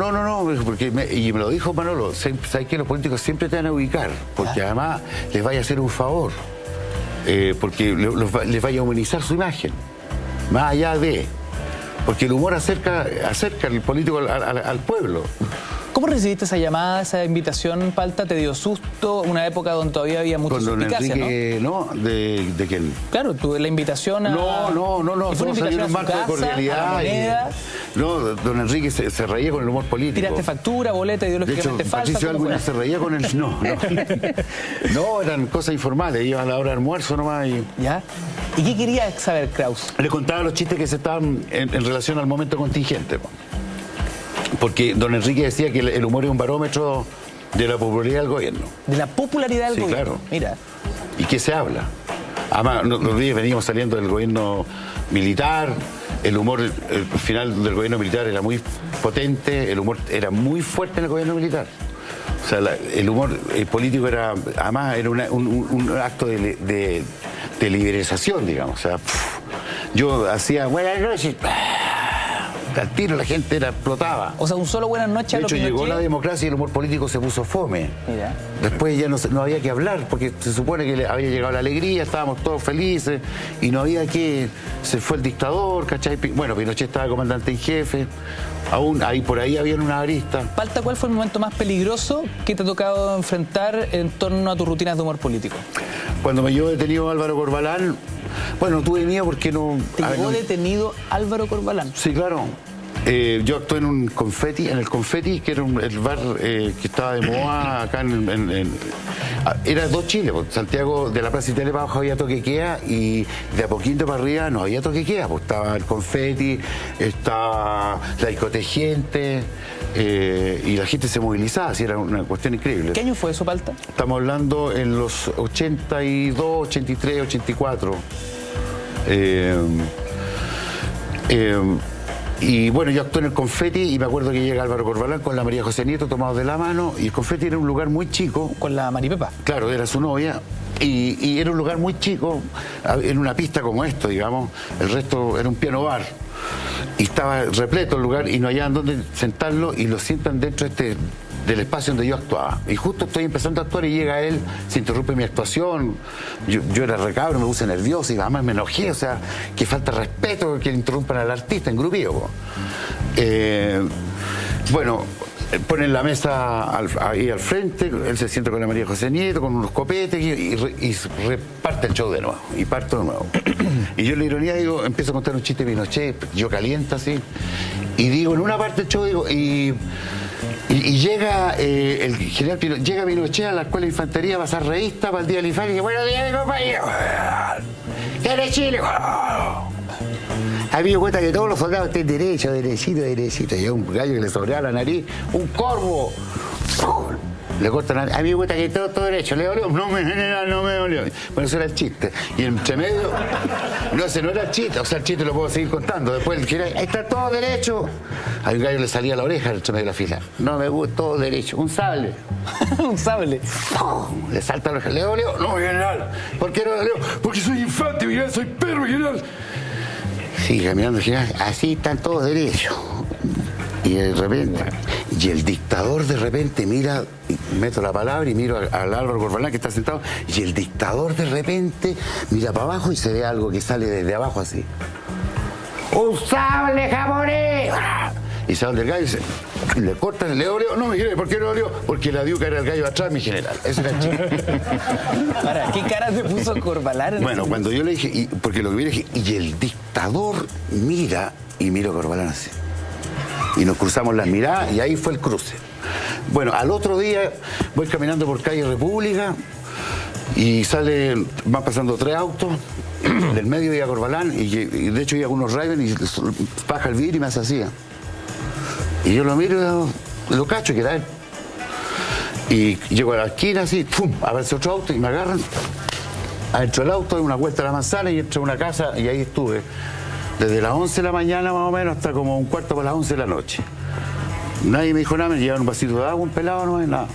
porque y me lo dijo Manolo: sabes que los políticos siempre te van a ubicar, porque además les vaya a hacer un favor, porque les vaya a humanizar su imagen, más allá de... Porque el humor acerca al político al pueblo. ¿Cómo recibiste esa llamada, esa invitación, Palta? ¿Te dio susto? Una época donde todavía había mucha suspicacia, ¿no? ¿De quién? Claro, la invitación a... No, fue una invitación en un marco de cordialidad. No, don Enrique se reía con el humor político. ¿Tiraste factura, boleta ideológicamente falsa? Patricio Alguna se reía con el... No. No, eran cosas informales, iban a la hora de almuerzo nomás y... ¿Ya? ¿Y qué quería saber Kraus? Le contaba los chistes que se estaban en relación al momento contingente. Porque don Enrique decía que el humor es un barómetro de la popularidad del gobierno. ¿De la popularidad del gobierno? Claro. Mira. ¿Y qué se habla? Además, los días veníamos saliendo del gobierno militar, el humor final del gobierno militar era muy potente, el humor era muy fuerte en el gobierno militar. O sea, el humor político era, además, era un acto de liberación, digamos. O sea, yo hacía buenas noches. Al tiro la gente explotaba. O sea, un solo buenas noches a lo que llegó la democracia y el humor político se puso fome. Mira. Después ya no había que hablar, porque se supone que había llegado la alegría, estábamos todos felices, y no había que... Se fue el dictador, ¿cachai? Bueno, Pinochet estaba comandante en jefe, aún ahí por ahí había una arista. Palta, ¿cuál fue el momento más peligroso que te ha tocado enfrentar en torno a tus rutinas de humor político? Cuando me llevó detenido Álvaro Corbalán. Bueno, tuve miedo porque no... ¿Te llevó detenido Álvaro Corbalán? Sí, claro. Yo actué en el Confetti, que era el bar que estaba de moda acá era dos Chiles, Santiago, de la Plaza Italia para abajo había toque queda, y de a poquito para arriba no había toque queda, pues estaba el Confetti, estaba la discoteca, y la gente se movilizaba, así era una cuestión increíble. ¿Qué año fue eso, Palta? Estamos hablando en los 82, 83, 84. Y bueno, yo actué en el Confetti y me acuerdo que llega Álvaro Corbalán con la María José Nieto tomados de la mano, y el Confetti era un lugar muy chico. ¿Con la Maripepa? Claro, era su novia. Y era un lugar muy chico, en una pista como esto, digamos. El resto era un piano bar. y estaba repleto el lugar y no hallaban dónde sentarlo y lo sientan dentro del espacio donde yo actuaba. Y justo estoy empezando a actuar y llega él, se interrumpe mi actuación. Yo era recabro, me puse nervioso y además me enojé, o sea, que falta respeto que interrumpan al artista en grupillo. Bueno, ponen la mesa ahí al frente, él se sienta con la María José Nieto, con unos copetes y reparte el show de nuevo, y parto de nuevo. Y yo en la ironía digo, empiezo a contar un chiste de Pinochet, yo caliento así, y digo, en una parte del show digo, y llega el general Pinochet, llega Pinochet a la escuela de infantería, va a ser reísta para el día del infante, y dice, buenos días, mi compañero, ¿qué eres Chile? A mí me cuenta que todos los soldados estén derechos, derechito. Y un gallo que le sobreaba la nariz, un corvo. Le corta la nariz. A mí me cuenta que todo derecho. ¿Le dolió? No, general, no me dolió. Bueno, eso era el chiste. Y entre medio, no, ese no era el chiste. O sea, el chiste lo puedo seguir contando. Después el general, ahí está todo derecho. A un gallo le salía la oreja entre medio de la fila. No me gusta, todo derecho. Un sable. Un sable. Le salta la oreja. ¿Le dolió? No, general. ¿Por qué no le dolió? Porque soy infante, general, soy perro, general. Sí, caminando, general, así están todos derechos. Y de repente, y el dictador de repente mira, meto la palabra y miro al Álvaro Corbalán que está sentado, y el dictador de repente mira para abajo y se ve algo que sale desde abajo así. ¡Un sable japonés! Y sale el gallo y le cortan, ¿le dolió? No, mi general, ¿por qué no dolió? Porque la diuca era el gallo atrás, mi general. Ese era el chiste. Ahora, ¿qué cara te puso Corbalán? Bueno, cuando yo le dije, porque lo que vi dije, y el dictador mira, y miro a Corbalán así. Y nos cruzamos las miradas, y ahí fue el cruce. Bueno, al otro día voy caminando por calle República, y van pasando 3 autos, del medio iba Corbalán, y de hecho iba unos Raven, y baja el vidrio y me hace así. Y yo lo miro, lo cacho, que era él. Y llego a la esquina así, ¡pum! Aparece otro auto y me agarran. Adentro del auto, doy una vuelta a la manzana y entro a una casa y ahí estuve. Desde las 11 de la mañana más o menos hasta como un cuarto para las 11 de la noche. Nadie me dijo nada, me llevaron un vasito de agua, un pelado, no es nada.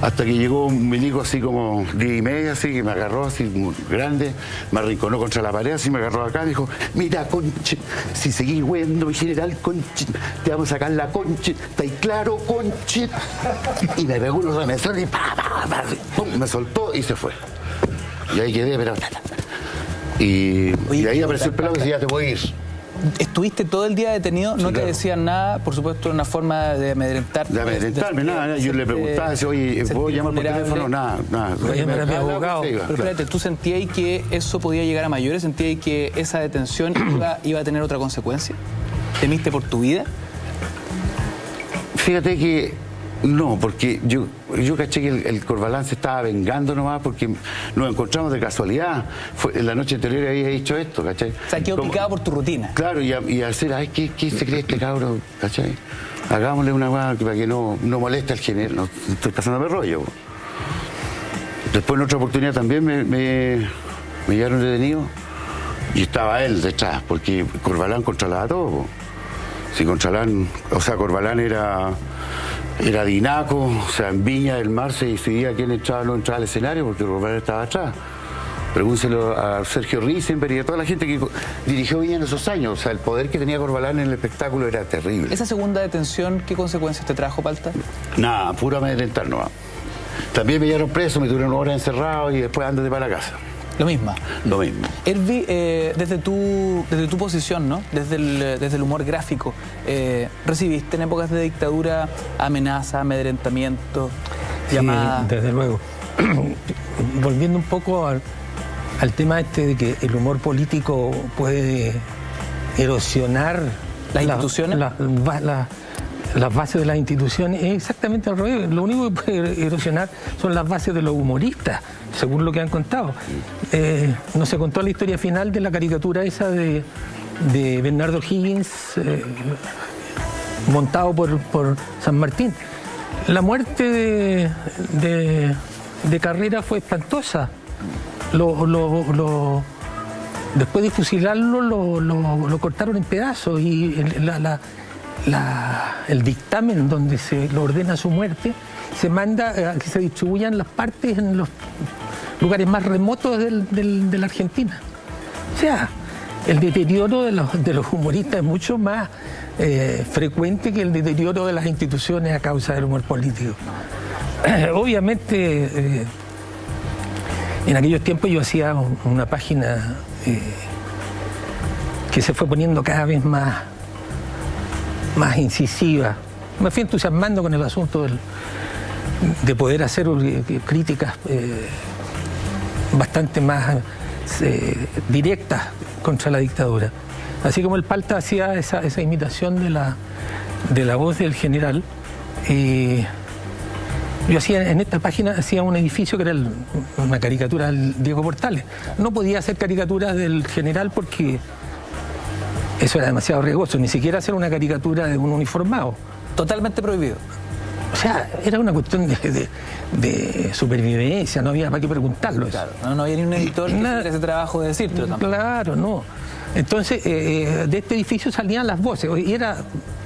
Hasta que llegó un milico así como 10:30, así, que me agarró así muy grande, me arrinconó contra la pared, así me agarró acá, y dijo, mira, conche, si seguís huyendo, mi general, conche, te vamos a sacar la conche, ¿está ahí claro, conche? Y me pegó unos remesones y pum, me soltó y se fue. Y ahí quedé, pero... Y ahí apareció el pelado y decía, ya te voy a ir. ¿Estuviste todo el día detenido? ¿No te decían nada? Por supuesto, una forma de amedrentarte. De amedrentarme, nada. Yo le preguntaba, oye, ¿puedo llamar por teléfono? Nada. Voy a llamar a mi abogado. Pero espérate, ¿tú sentías que eso podía llegar a mayores? ¿Sentías que esa detención iba a tener otra consecuencia? ¿Temiste por tu vida? Fíjate que no, porque yo caché que el Corbalán se estaba vengando nomás porque nos encontramos de casualidad. La noche anterior había dicho esto, ¿cachai? O sea, quedó picado por tu rutina. Claro, y hacer, ay, ¿qué se cree este cabro? ¿Cachai? Hagámosle una hueá para que no moleste al general. No, estoy pasándome rollo. Después en otra oportunidad también me llevaron detenido y estaba él detrás, porque Corbalán controlaba todo. Si Corbalán era dinaco, o sea, en Viña del Mar se decidía quién entraba o no entraba al escenario porque Corbalán estaba atrás. Pregúnselo a Sergio Risenberg y a toda la gente que dirigió Viña en esos años. O sea, el poder que tenía Corbalán en el espectáculo era terrible. ¿Esa segunda detención qué consecuencias te trajo, Palta? Nada, puro amedrentar nomás. También me llevaron preso, me tuvieron 1 hora encerrado y después ándate para la casa. Lo mismo. Lo mismo. Hervi, desde tu posición, ¿no? Desde el humor gráfico, ¿recibiste en épocas de dictadura amenaza, amedrentamiento, llamadas? Sí, desde luego. Volviendo un poco al tema de que el humor político puede erosionar las instituciones, las bases de las instituciones, es exactamente al revés. Lo único que puede erosionar son las bases de los humoristas, según lo que han contado. No se contó la historia final de la caricatura esa de Bernardo Higgins, montado por San Martín. La muerte de Carrera fue espantosa. Después de fusilarlo, lo cortaron en pedazos y el dictamen donde se lo ordena su muerte se manda a que se distribuyan las partes en los lugares más remotos de la Argentina. O sea, el deterioro de los humoristas es mucho más frecuente que el deterioro de las instituciones a causa del humor político. Obviamente, en aquellos tiempos yo hacía una página que se fue poniendo cada vez más incisiva. Me fui entusiasmando con el asunto de poder hacer críticas bastante más directas contra la dictadura. Así como el Palta hacía esa imitación de la voz del general, yo hacía en esta página un edificio que era una caricatura del Diego Portales. No podía hacer caricaturas del general porque eso era demasiado riesgoso, ni siquiera hacer una caricatura de un uniformado. Totalmente prohibido. O sea, era una cuestión de supervivencia, no había para qué preguntarlo. Claro, no había ni un editor que hiciera ese trabajo de decirlo tampoco. Claro, no. Entonces, de este edificio salían las voces, y era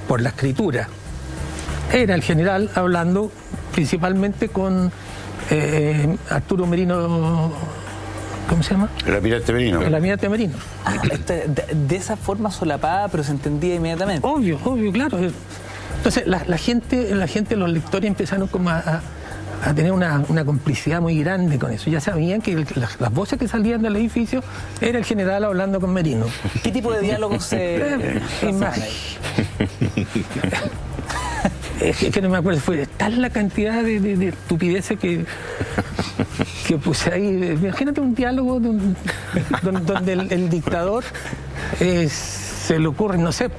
por la escritura. Era el general hablando principalmente con Arturo Merino, ¿cómo se llama? El almirante Merino. El almirante Merino. De esa forma solapada, pero se entendía inmediatamente. Obvio, claro. Entonces, la gente, los lectores empezaron como a tener una complicidad muy grande con eso. Ya sabían que las voces que salían del edificio era el general hablando con Merino. ¿Qué tipo de diálogos se Es que no me acuerdo, fue tal la cantidad de estupideces que puse ahí. Imagínate un diálogo donde el dictador se le ocurre, no sé,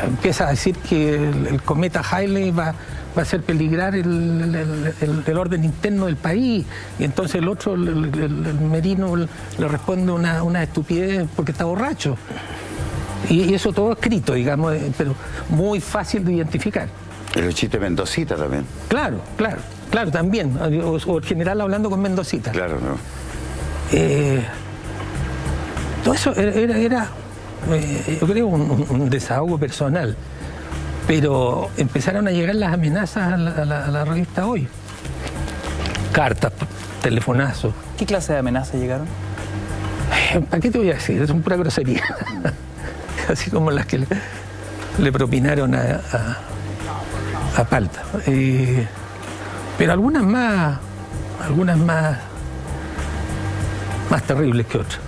empieza a decir que el cometa Halley va a hacer peligrar el orden interno del país, y entonces el otro, el Merino, le responde una estupidez porque está borracho. Y eso todo escrito, digamos, pero muy fácil de identificar. El chiste Mendocita también. Claro, también. O el general hablando con Mendocita. Claro, no. Todo eso era yo creo, un desahogo personal. Pero empezaron a llegar las amenazas a la revista Hoy. Cartas, telefonazos. ¿Qué clase de amenazas llegaron? ¿Para qué te voy a decir? Es pura grosería. Así como las que le propinaron a Palta. Pero algunas más terribles que otras.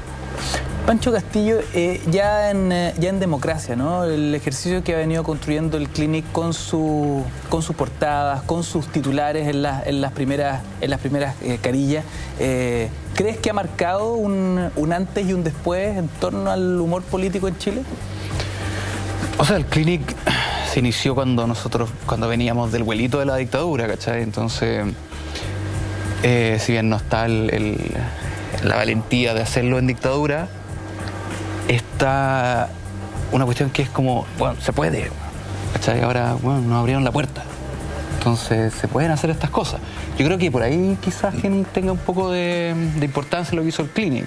Pancho Castillo, ya en democracia, ¿no? El ejercicio que ha venido construyendo el Clinic con sus portadas, con sus titulares en las primeras carillas, ¿crees que ha marcado un antes y un después en torno al humor político en Chile? O sea, el Clinic se inició cuando veníamos del vuelito de la dictadura, ¿cachai? Entonces, si bien no está la valentía de hacerlo en dictadura, está una cuestión que es como, bueno, se puede, ¿cachai? Ahora, bueno, nos abrieron la puerta. Entonces, se pueden hacer estas cosas. Yo creo que por ahí quizás tenga un poco de importancia lo que hizo el Clinic.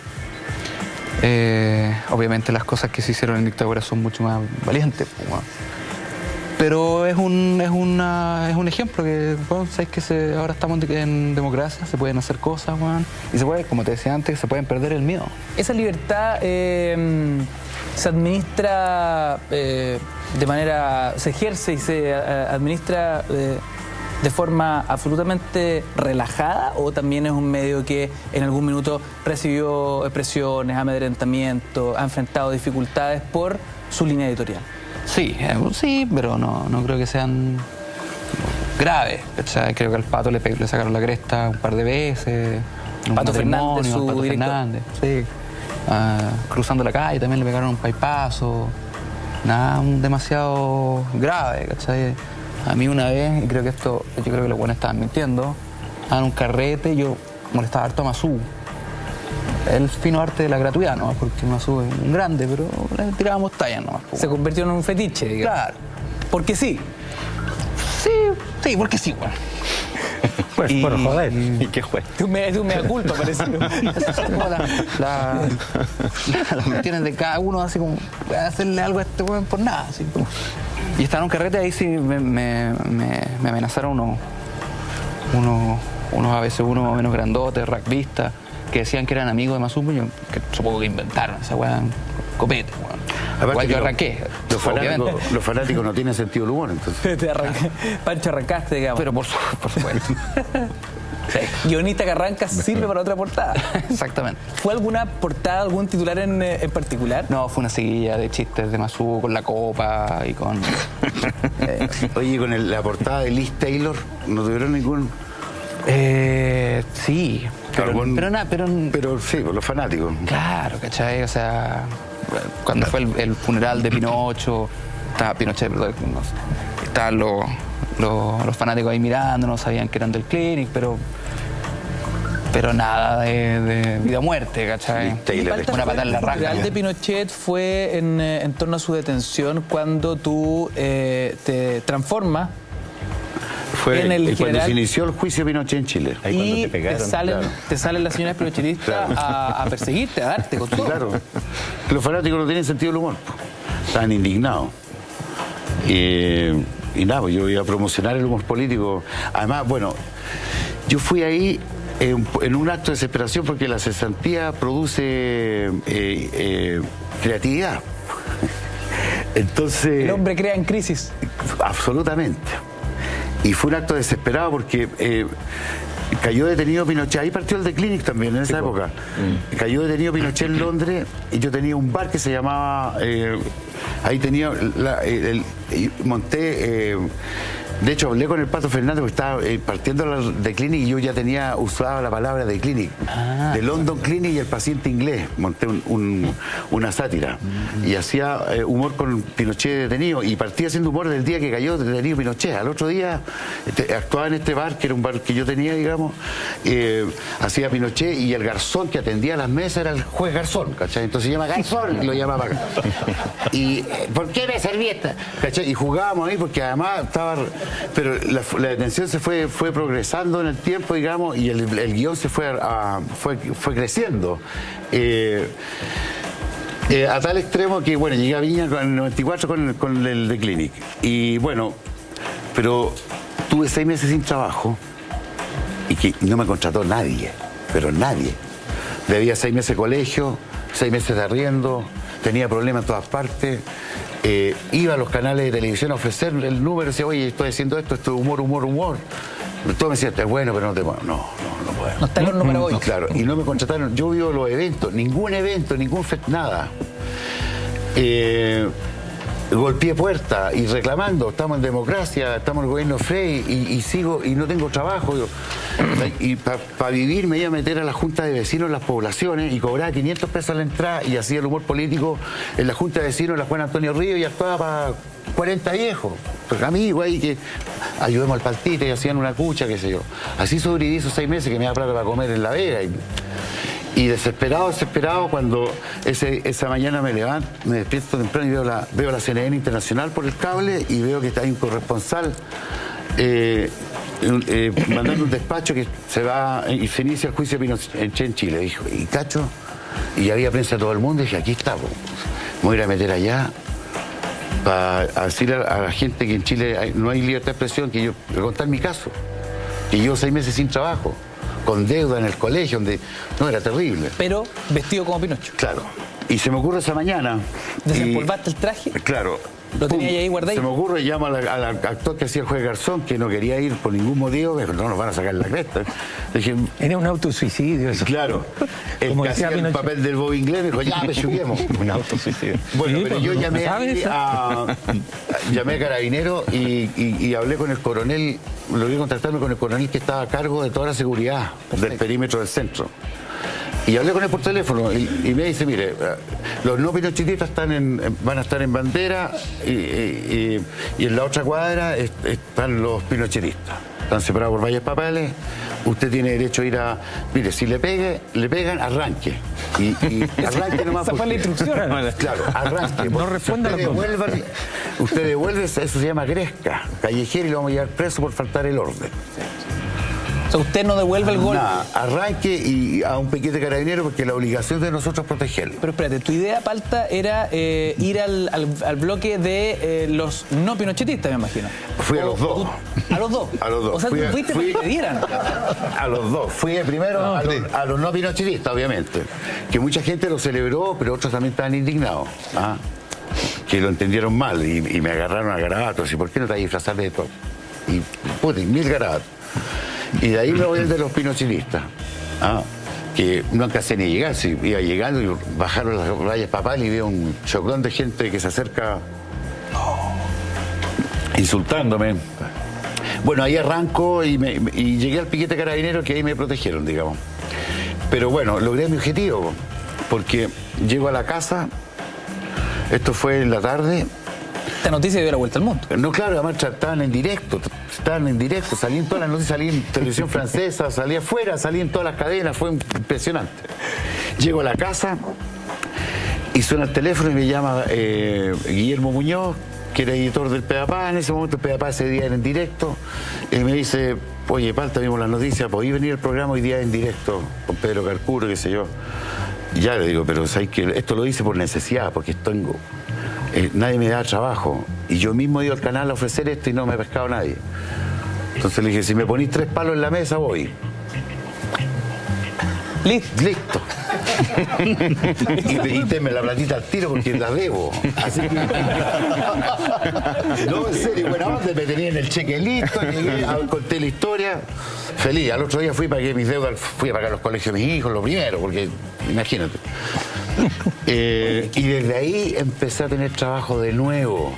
Obviamente las cosas que se hicieron en dictadura son mucho más valientes, bueno. Pero es un ejemplo que, bueno, sabes que ahora estamos en democracia, se pueden hacer cosas, bueno, y se puede, como te decía antes, se pueden perder el miedo. Esa libertad se administra se ejerce y se administra de forma absolutamente relajada, o también es un medio que en algún minuto recibió presiones, amedrentamiento, ha enfrentado dificultades por su línea editorial? Sí, pero no creo que sean graves. O sea, creo que al Pato le sacaron la cresta un par de veces. Pato Fernández, su Pato director. Fernández, sí. Cruzando la calle también le pegaron un paipazo. Nada demasiado grave, ¿cachai? A mí una vez, y yo creo que los buenos estaban mintiendo, en un carrete, yo molestaba harto a Masú. El fino arte de la gratuidad, ¿no? Porque Masú es un grande, pero le tirábamos tallas, ¿no? Se convirtió en un fetiche, digamos. Claro. Porque sí. Sí, porque sí, bueno. Pues por joder. ¿Y qué fue? Tú me culpa, parece. Las cuestiones de cada uno, así como, voy a hacerle algo a este weón por nada, así como. Y estaba en un carrete, ahí sí me amenazaron unos ABC1 más o menos grandotes, rugbyistas, que decían que eran amigos de Mazumbo, yo que supongo que inventaron esa weá, copete, weón. Aparte igual yo arranqué. Los fanáticos no tienen sentido del humor, entonces. Pancho, arrancaste, digamos. Pero por supuesto. Sí. Guionista que arranca sirve para otra portada. Exactamente. ¿Fue alguna portada, algún titular en particular? No, fue una seguilla de chistes de Mazú con la copa y con... Oye, con la portada de Liz Taylor, ¿no tuvieron ningún...? Sí, pero sí, por los fanáticos. Claro, ¿cachai? O sea, cuando fue el funeral de Pinocho, estaba Pinochet, perdón, estaban los fanáticos ahí mirando, no sabían que eran del Clinic, pero nada de vida o muerte, ¿cachai? Una patada en la raja. El funeral de Pinochet fue en torno a su detención cuando tú te transformas. Fue en el cuando general, se inició el juicio de Pinochet en Chile. Ahí y te pegaron, te salen las señoras pinochetistas a perseguirte, a darte con todo. Claro. Los fanáticos no tienen sentido del humor. Estaban indignados. Y nada, pues yo iba a promocionar el humor político. Además, bueno, yo fui ahí en un acto de desesperación porque la cesantía produce creatividad. Entonces... El hombre crea en crisis. Absolutamente. Y fue un acto desesperado porque cayó detenido Pinochet. Ahí partió el The Clinic también en esa época. Cayó detenido Pinochet en Londres y yo tenía un bar que se llamaba... ahí tenía... monté... de hecho, hablé con el Pato Fernández porque estaba partiendo The Clinic y yo ya tenía usado la palabra The Clinic. De London Clinic y el paciente inglés. Monté una sátira. Y hacía humor con Pinochet detenido. Y partía haciendo humor del día que cayó detenido Pinochet. Al otro día actuaba en este bar, que era un bar que yo tenía, digamos. Hacía Pinochet y el garzón que atendía las mesas era el juez Garzón, ¿cachai? Entonces se llama Garzón y lo llamaba acá. Y ¿por qué me serví esta? ¿Cachai? Y jugábamos ahí porque además estaba... Pero la detención se fue progresando en el tiempo, digamos, y el guión se fue creciendo. A tal extremo que, bueno, llegué a Viña en el 94 con el The Clinic. Y bueno, pero tuve 6 meses sin trabajo y que no me contrató nadie, pero nadie. Debía 6 meses de colegio, 6 meses de arriendo, tenía problemas en todas partes. Iba a los canales de televisión a ofrecer el número y decía, oye, estoy haciendo esto es humor. Todo me decía, es bueno, pero no te puedo. No puedo. No está el horno para hoy. Claro, y no me contrataron. Yo vivo los eventos, ningún nada. Golpeé puerta y reclamando, estamos en democracia, estamos en el gobierno Frey y sigo y no tengo trabajo. Y para vivir me iba a meter a la junta de vecinos en las poblaciones y cobraba 500 pesos a la entrada y hacía el humor político en la junta de vecinos de la Juan Antonio Río y actuaba para 40 viejos, amigos ahí que ayudemos al partito y hacían una cucha, qué sé yo. Así sobreviví esos 6 meses que me da plata para comer en La Vega. Y desesperado, cuando esa mañana me levanto, me despierto temprano y veo la CNN Internacional por el cable y veo que hay un corresponsal mandando un despacho que se va y se inicia el juicio de Pinochet en Chile. Dijo, y cacho, y había prensa de todo el mundo y dije, aquí está, me voy a ir a meter allá para decirle a la gente que en Chile no hay libertad de expresión, que yo voy a contar mi caso, que llevo 6 meses sin trabajo, con deuda en el colegio, donde no era terrible. Pero vestido como Pinocho. Claro. Y se me ocurre esa mañana. ¿Desempolvaste el traje? Claro. ¿Lo tenía ahí guardado? Se me ocurre, llamo al actor que hacía el juez Garzón, que no quería ir por ningún motivo, me dijo, no nos van a sacar la cresta. Dije, era un autosuicidio eso. Claro. El que hacía el papel del Bob inglés me dijo, ya, pechuguemos. Un autosuicidio. Bueno, pero yo llamé a Carabinero y hablé con el coronel, logré contactarme con el coronel que estaba a cargo de toda la seguridad del perímetro del centro. Y hablé con él por teléfono y me dice, mire, los no pinochetistas van a estar en Bandera y en la otra cuadra están los pinochetistas. Están separados por vallas papales. Usted tiene derecho a ir a... Mire, si le pegan, arranque. Y arranque nomás. Esa fue la instrucción. Claro, arranque. No responda a usted devuelve, eso se llama gresca callejera y lo vamos a llevar preso por faltar el orden. sea, usted no devuelve el gol. Nada, arranque y a un piquete carabinero porque la obligación de nosotros es protegerlo. Pero espérate, tu idea, Palta, era ir al bloque de los no pinochetistas, me imagino. Fui a los dos. ¿A los dos? A los dos. O sea, tú fuiste para que te dieran. A los dos. Fui primero a los no pinochetistas, obviamente. Que mucha gente lo celebró, pero otros también estaban indignados. ¿Ah? Que lo entendieron mal y me agarraron a garabatos. ¿Y por qué no te vas a disfrazar de esto? Y puta, 1000 garabatos. Y de ahí me voy el de los pinochetistas. ¿Ah? Que no alcancé ni llegar. Si iba llegando y bajaron las rayas papales y veo un choclón de gente que se acerca insultándome. Bueno, ahí arranco y llegué al piquete carabinero, que ahí me protegieron, digamos. Pero bueno, logré mi objetivo, porque llego a la casa, esto fue en la tarde. Esta noticia dio la vuelta al mundo. No, claro, además estaban en directo, salí en todas las noticias, salí en televisión francesa, salí afuera, salí en todas las cadenas, fue impresionante. Llego a la casa y suena el teléfono y me llama Guillermo Muñoz, que era editor del Pedapá. En ese momento el Pedapá ese día era en directo. Él me dice, oye, Palta, vimos las noticias, ¿podí venir al programa hoy día en directo con Pedro Carcuro, qué sé yo? Y ya le digo, pero ¿sabes qué? Esto lo hice por necesidad, porque tengo... nadie me da trabajo. Y yo mismo he ido al canal a ofrecer esto y no me ha pescado nadie. Entonces le dije, si me ponís 3 palos en la mesa, voy. Listo. Y tenme la platita al tiro porque la debo. Así que... No, en serio, bueno, antes me tenía en el cheque listo, llegué, conté la historia, feliz. Al otro día fui, pagué mis deudas, fui a pagar los colegios de mis hijos, lo primero, porque imagínate. Y desde ahí empecé a tener trabajo de nuevo.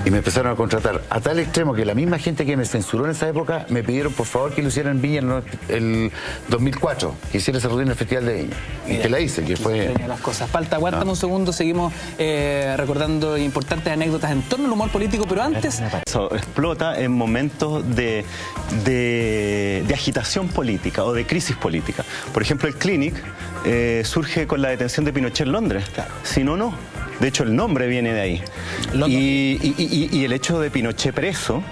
Y me empezaron a contratar a tal extremo que la misma gente que me censuró en esa época me pidieron por favor que lo hiciera en Viña el 2004, que hiciera esa rutina en el Festival de Viña. Y que la hice, que fue... Las cosas. Falta, aguántame un segundo, seguimos recordando importantes anécdotas en torno al humor político, pero antes... Eso explota en momentos de agitación política o de crisis política. Por ejemplo, el Clinic surge con la detención de Pinochet en Londres. Claro. Si no, no. De hecho, el nombre viene de ahí. Y el hecho de Pinochet preso,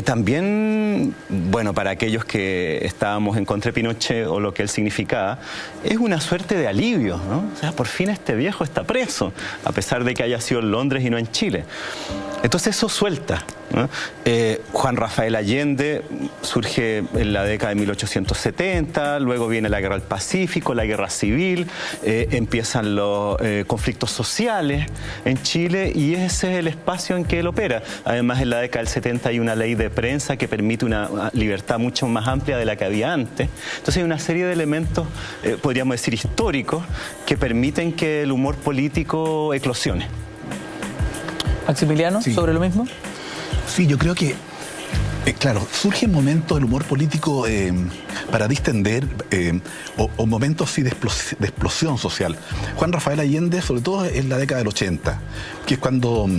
también, bueno, para aquellos que estábamos en contra de Pinochet o lo que él significaba, es una suerte de alivio, ¿no? O sea, por fin este viejo está preso, a pesar de que haya sido en Londres y no en Chile. Entonces eso suelta, ¿no? Juan Rafael Allende surge en la década de 1870, luego viene la Guerra del Pacífico, la Guerra Civil, empiezan los conflictos sociales en Chile y ese es el espacio en que él opera. Además, en la década del 70 hay una ley de prensa que permite una libertad mucho más amplia de la que había antes. Entonces hay una serie de elementos, podríamos decir, históricos, que permiten que el humor político eclosione. Maximiliano, sí. ¿Sobre lo mismo? Sí, yo creo que, claro, surgen momentos del humor político para distender o momentos así de explosión social. Juan Rafael Allende, sobre todo en la década del 80, que es cuando,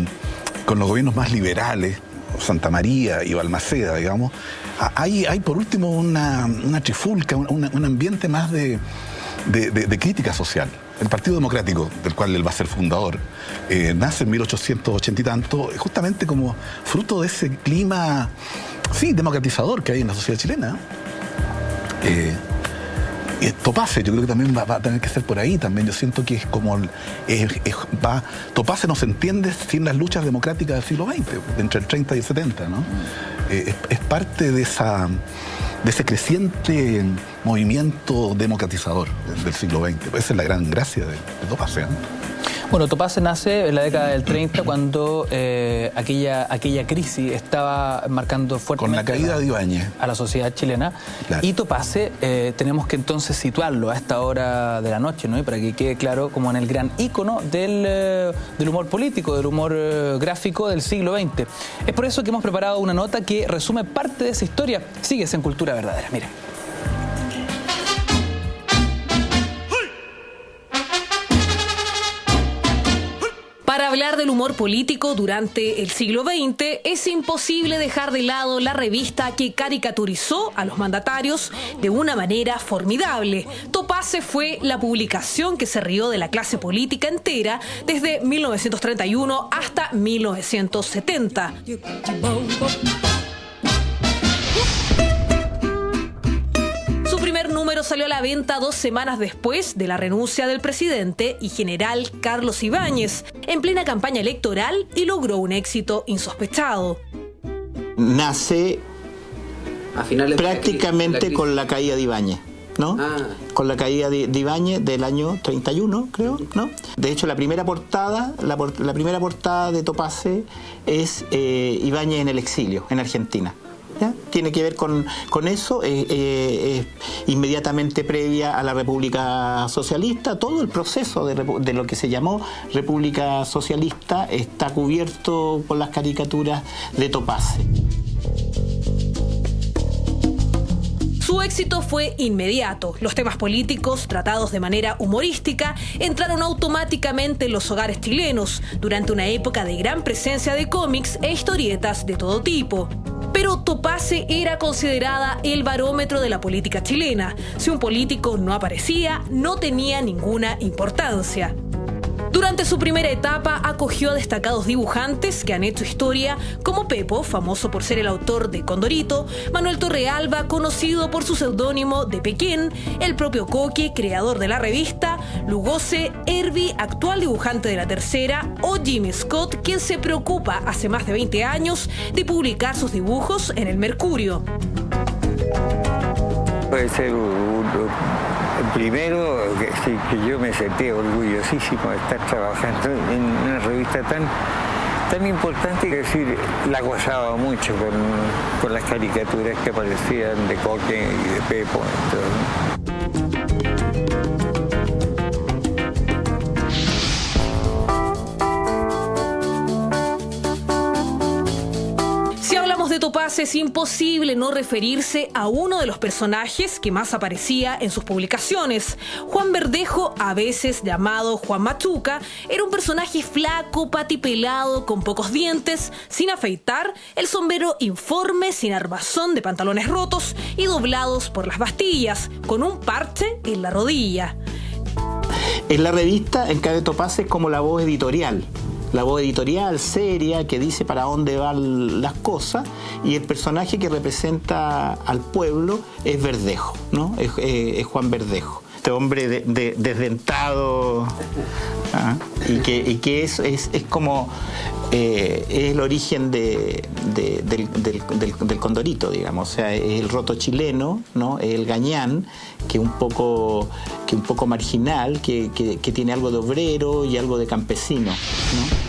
con los gobiernos más liberales, Santa María y Balmaceda, digamos, hay por último una trifulca, un ambiente más de crítica social. El Partido Democrático, del cual él va a ser fundador, nace en 1880 y tanto, justamente como fruto de ese clima, sí, democratizador que hay en la sociedad chilena. Topace, yo creo que también va a tener que ser por ahí también. Yo siento que es como Topace no se entiende sin las luchas democráticas del siglo XX, entre el 30 y el 70, ¿no? Es parte de ese creciente movimiento democratizador del siglo XX. Esa es la gran gracia de Topace, ¿no? Bueno, Topace nace en la década del 30 cuando aquella crisis estaba marcando fuertemente con la caída de Ibáñez a la sociedad chilena. Claro. Y Topace tenemos que entonces situarlo a esta hora de la noche, ¿no? Y para que quede claro como en el gran ícono del humor político, del humor gráfico del siglo XX. Es por eso que hemos preparado una nota que resume parte de esa historia. Sigues en Cultura Verdadera, mira. Para hablar del humor político durante el siglo XX, es imposible dejar de lado la revista que caricaturizó a los mandatarios de una manera formidable. Topace fue la publicación que se rió de la clase política entera desde 1931 hasta 1970. salió a la venta 2 semanas después de la renuncia del presidente y general Carlos Ibáñez, en plena campaña electoral, y logró un éxito insospechado. Nace a finales prácticamente con la caída de Ibáñez, ¿no? Con la caída de Ibáñez del año 31, creo, ¿no? De hecho, la primera portada de Topase es Ibáñez en el exilio, en Argentina. ¿Ya? Tiene que ver con eso, inmediatamente previa a la República Socialista. Todo el proceso de lo que se llamó República Socialista está cubierto con las caricaturas de Topase. Su éxito fue inmediato. Los temas políticos, tratados de manera humorística, entraron automáticamente en los hogares chilenos durante una época de gran presencia de cómics e historietas de todo tipo. Pero Topase era considerada el barómetro de la política chilena. Si un político no aparecía, no tenía ninguna importancia. Durante su primera etapa acogió a destacados dibujantes que han hecho historia, como Pepo, famoso por ser el autor de Condorito, Manuel Torrealba, conocido por su seudónimo de Pequén, el propio Coque, creador de la revista, Lugosi, Herbie, actual dibujante de La Tercera, o Jimmy Scott, quien se preocupa hace más de 20 años de publicar sus dibujos en el Mercurio. Puede ser primero que yo me sentí orgullosísimo de estar trabajando en una revista tan importante, que decir, la gozaba mucho con las caricaturas que aparecían de Coque y de Pepo. De Topase, es imposible no referirse a uno de los personajes que más aparecía en sus publicaciones. Juan Verdejo, a veces llamado Juan Machuca, era un personaje flaco, patipelado, con pocos dientes, sin afeitar, el sombrero informe, sin armazón de pantalones rotos y doblados por las bastillas, con un parche en la rodilla. En la revista, en cada Topase, es como la voz editorial. La voz editorial seria que dice para dónde van las cosas, y el personaje que representa al pueblo es Verdejo, ¿no? Es Juan Verdejo, este hombre desdentado, y que es como es el origen del Condorito, digamos. O sea, es el roto chileno, ¿no? Es el gañán, que un poco marginal, que tiene algo de obrero y algo de campesino, ¿no?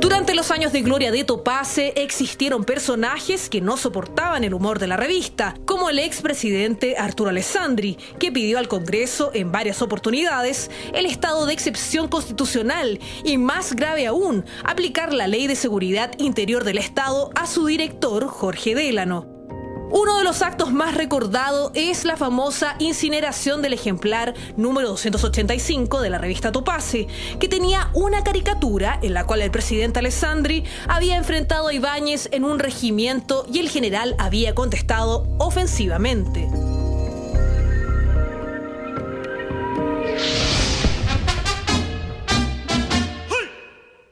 Durante los años de gloria de Topase existieron personajes que no soportaban el humor de la revista, como el expresidente Arturo Alessandri, que pidió al Congreso en varias oportunidades el estado de excepción constitucional y, más grave aún, aplicar la Ley de Seguridad Interior del Estado a su director, Jorge Délano. Uno de los actos más recordados es la famosa incineración del ejemplar número 285 de la revista Topase, que tenía una caricatura en la cual el presidente Alessandri había enfrentado a Ibáñez en un regimiento y el general había contestado ofensivamente.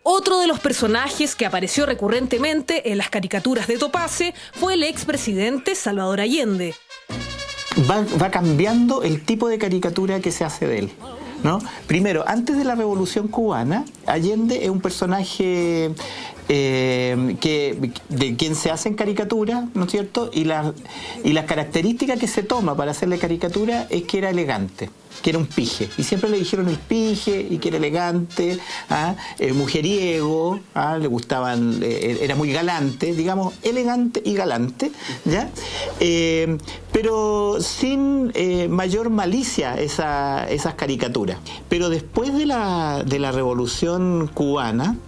Otro de los personajes que apareció recurrentemente en las caricaturas de Topase fue el expresidente Salvador Allende. Va cambiando el tipo de caricatura que se hace de él, ¿no? Primero, antes de la Revolución Cubana, Allende es un personaje de quien se hacen caricaturas, ¿no es cierto? Y las características que se toma para hacerle caricatura es que era elegante, que era un pije, y siempre le dijeron el pije, y que era elegante, mujeriego, le gustaban, era muy galante, digamos, elegante y galante, ¿ya? Pero sin mayor malicia esas caricaturas. Pero después de la Revolución Cubana,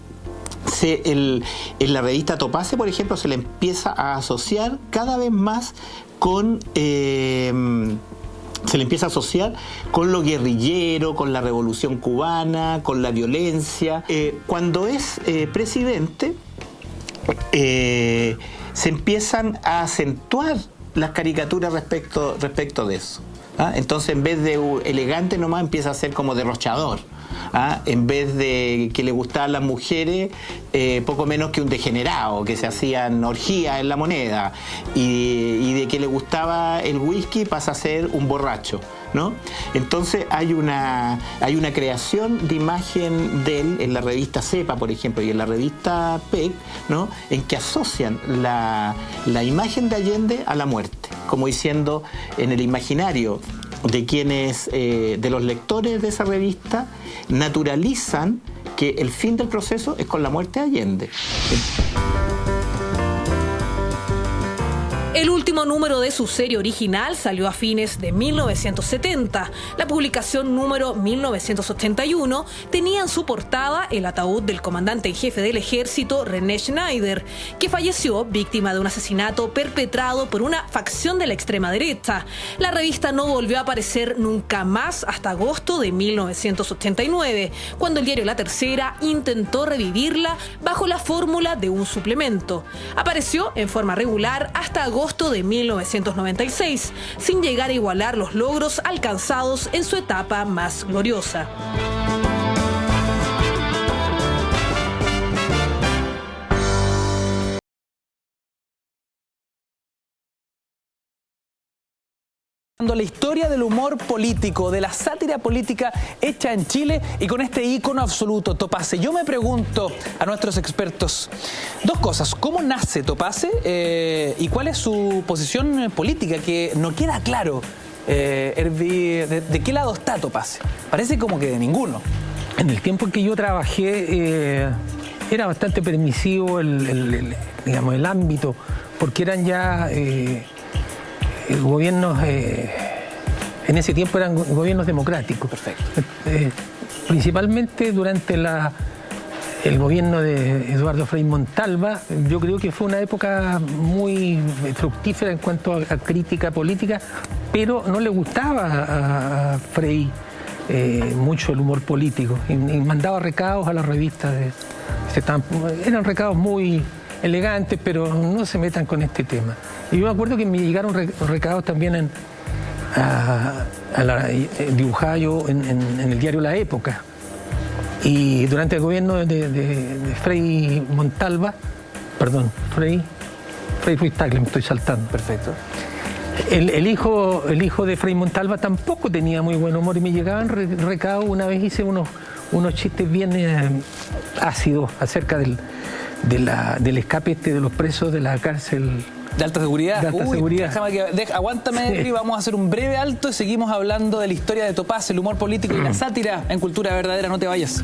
en la revista Topase, por ejemplo, se le empieza a asociar cada vez más con lo guerrillero, con la Revolución Cubana, con la violencia. Cuando es presidente, se empiezan a acentuar las caricaturas respecto de eso. Entonces, en vez de elegante nomás, empieza a ser como derrochador. En vez de que le gustaban las mujeres, poco menos que un degenerado, que se hacían orgías en la moneda, y de que le gustaba el whisky pasa a ser un borracho, ¿no? Entonces hay una creación de imagen de él en la revista Cepa, por ejemplo, y en la revista PEC, ¿no? En que asocian la imagen de Allende a la muerte, como diciendo, en el imaginario de quienes, de los lectores de esa revista, naturalizan que el fin del proceso es con la muerte de Allende. El último número de su serie original salió a fines de 1970. La publicación número 1981 tenía en su portada el ataúd del comandante en jefe del ejército, René Schneider, que falleció víctima de un asesinato perpetrado por una facción de la extrema derecha. La revista no volvió a aparecer nunca más hasta agosto de 1989, cuando el diario La Tercera intentó revivirla bajo la fórmula de un suplemento. Apareció en forma regular hasta agosto de 1996, sin llegar a igualar los logros alcanzados en su etapa más gloriosa. La historia del humor político, de la sátira política hecha en Chile y con este ícono absoluto, Topace. Yo me pregunto a nuestros expertos dos cosas: ¿cómo nace Topace y cuál es su posición política? Que no queda claro, Herví, ¿de qué lado está Topace? Parece como que de ninguno. En el tiempo en que yo trabajé era bastante permisivo digamos, el ámbito, porque eran ya gobiernos, en ese tiempo eran gobiernos democráticos. Perfecto. Principalmente durante el gobierno de Eduardo Frei Montalva, yo creo que fue una época muy fructífera en cuanto a crítica política, pero no le gustaba a Frei mucho el humor político y mandaba recados a las revistas. Eran recados muy elegantes, pero no se metan con este tema. Y yo me acuerdo que me llegaron recados también dibujaba yo en el diario La Época. Y durante el gobierno de Frei Montalva, perdón, Frei Ruiz Tagle, me estoy saltando. Perfecto. El hijo de Frei Montalva tampoco tenía muy buen humor y me llegaban recados. Una vez hice unos chistes bien ácidos acerca del escape de los presos de la cárcel de alta seguridad. De alta seguridad. Aguántame, sí. Vamos a hacer un breve alto y seguimos hablando de la historia de Topace, el humor político y la sátira en Cultura Verdadera. No te vayas.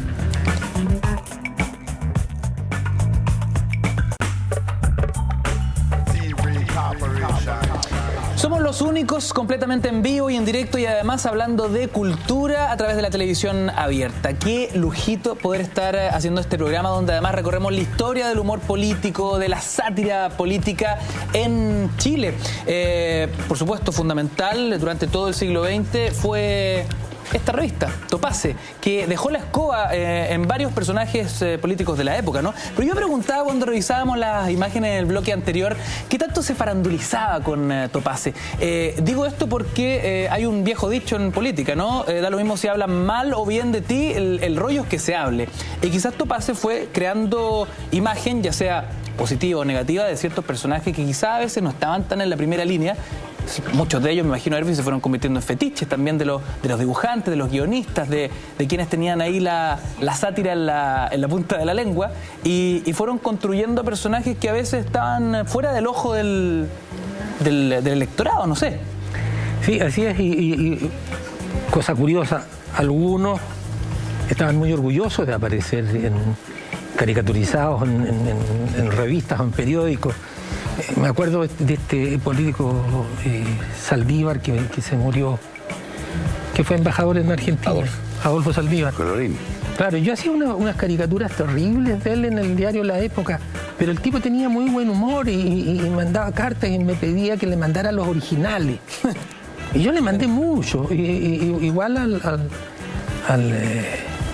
Somos los únicos completamente en vivo y en directo y además hablando de cultura a través de la televisión abierta. Qué lujito poder estar haciendo este programa donde además recorremos la historia del humor político, de la sátira política en Chile. Por supuesto, fundamental durante todo el siglo XX fue esta revista, Topace, que dejó la escoba en varios personajes políticos de la época, ¿no? Pero yo preguntaba cuando revisábamos las imágenes del bloque anterior, ¿qué tanto se farandulizaba con Topace? Digo esto porque hay un viejo dicho en política, ¿no? Da lo mismo si hablan mal o bien de ti, el rollo es que se hable. Y quizás Topace fue creando imagen, ya sea positiva o negativa, de ciertos personajes que quizás a veces no estaban tan en la primera línea. Muchos de ellos, me imagino, Herví, se fueron convirtiendo en fetiches también de los dibujantes, de los guionistas, de quienes tenían ahí la sátira en la punta de la lengua y fueron construyendo personajes que a veces estaban fuera del ojo del electorado, no sé. Sí, así es, y cosa curiosa, algunos estaban muy orgullosos de aparecer caricaturizados en revistas o en periódicos. Me acuerdo de este político Saldívar que se murió, que fue embajador en Argentina. Adolfo Saldívar. Colorín. Claro, yo hacía unas caricaturas terribles de él en el diario La Época, pero el tipo tenía muy buen humor y mandaba cartas y me pedía que le mandara los originales. Y yo le mandé mucho, igual al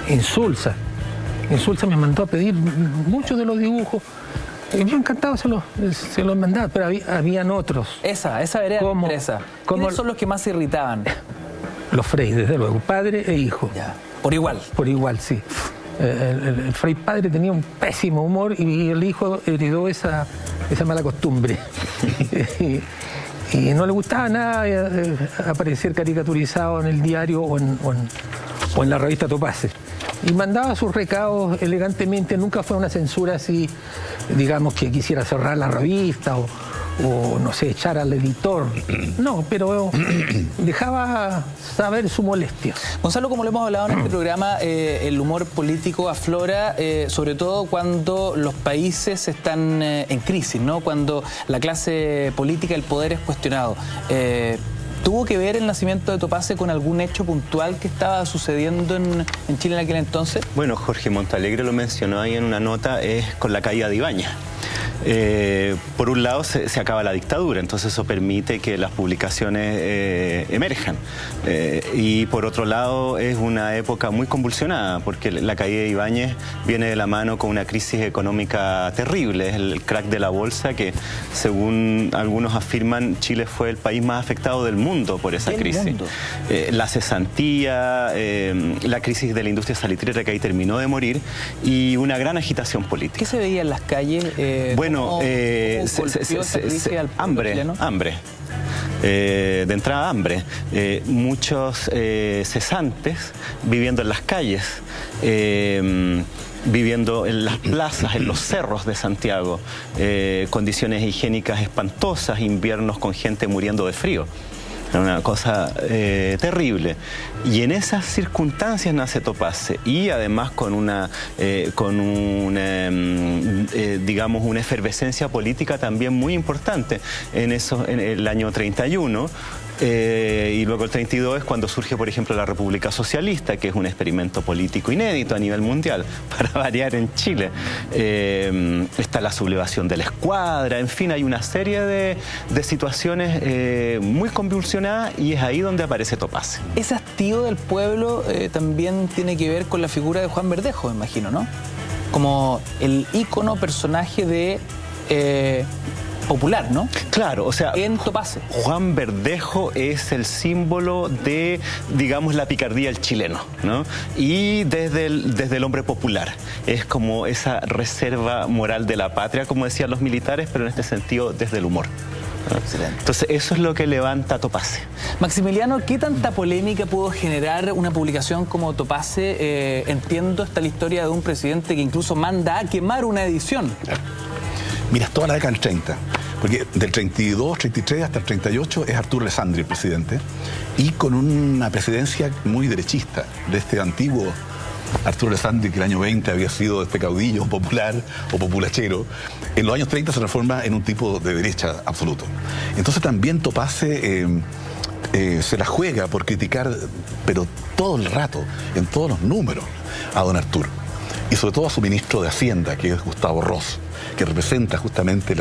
Insulza. Insulza me mandó a pedir muchos de los dibujos. Yo encantado se los mandaba, pero habían otros. Esa vereda me interesa. ¿Quiénes son los que más se irritaban? Los Frey, desde luego, padre e hijo. Ya. Por igual. Por igual, sí. El Frey padre tenía un pésimo humor y el hijo heredó esa mala costumbre. y no le gustaba nada aparecer caricaturizado en el diario o en la revista Topase. Y mandaba sus recados elegantemente, nunca fue una censura así, digamos, que quisiera cerrar la revista o no sé, echar al editor. No, pero dejaba saber su molestia. Gonzalo, como lo hemos hablado en este programa, el humor político aflora sobre todo cuando los países están en crisis, ¿no? Cuando la clase política, el poder es cuestionado. ¿Tuvo que ver el nacimiento de Topase con algún hecho puntual que estaba sucediendo en Chile en aquel entonces? Bueno, Jorge Montalegre lo mencionó ahí en una nota, es con la caída de Ibáñez. Por un lado se acaba la dictadura, entonces eso permite que las publicaciones emerjan. Y por otro lado es una época muy convulsionada, porque la caída de Ibáñez viene de la mano con una crisis económica terrible. Es el crack de la bolsa que, según algunos afirman, Chile fue el país más afectado del mundo por esa crisis. La cesantía, la crisis de la industria salitrera que ahí terminó de morir y una gran agitación política. ¿Qué se veía en las calles? Bueno, hambre. De entrada hambre. Muchos cesantes viviendo en las calles, viviendo en las plazas, en los cerros de Santiago, condiciones higiénicas espantosas, inviernos con gente muriendo de frío. Una cosa terrible. Y en esas circunstancias nace Topase, y además con una digamos, una efervescencia política también muy importante en el año 31. Y luego el 32 es cuando surge, por ejemplo, la República Socialista, que es un experimento político inédito a nivel mundial, para variar en Chile. Está la sublevación de la escuadra, en fin, hay una serie de situaciones muy convulsionadas, y es ahí donde aparece Topase. Ese hastío del pueblo también tiene que ver con la figura de Juan Verdejo, me imagino, ¿no? Como el ícono personaje de... popular, ¿no? Claro, o sea, en Topase. Juan Verdejo es el símbolo de, digamos, la picardía del chileno, ¿no? Y desde el hombre popular. Es como esa reserva moral de la patria, como decían los militares, pero en este sentido desde el humor. Excelente. Entonces eso es lo que levanta Topase. Maximiliano, ¿qué tanta polémica pudo generar una publicación como Topase? Entiendo, está la historia de un presidente que incluso manda a quemar una edición. Mira, toda la década del 30, porque del 32, 33 hasta el 38 es Arturo Alessandri el presidente, y con una presidencia muy derechista de este antiguo Arturo Alessandri, que el año 20 había sido este caudillo popular o populachero. En los años 30 se transforma en un tipo de derecha absoluto. Entonces también Topase se la juega por criticar, pero todo el rato, en todos los números, a don Arturo. Y sobre todo a su ministro de Hacienda, que es Gustavo Ross, que representa justamente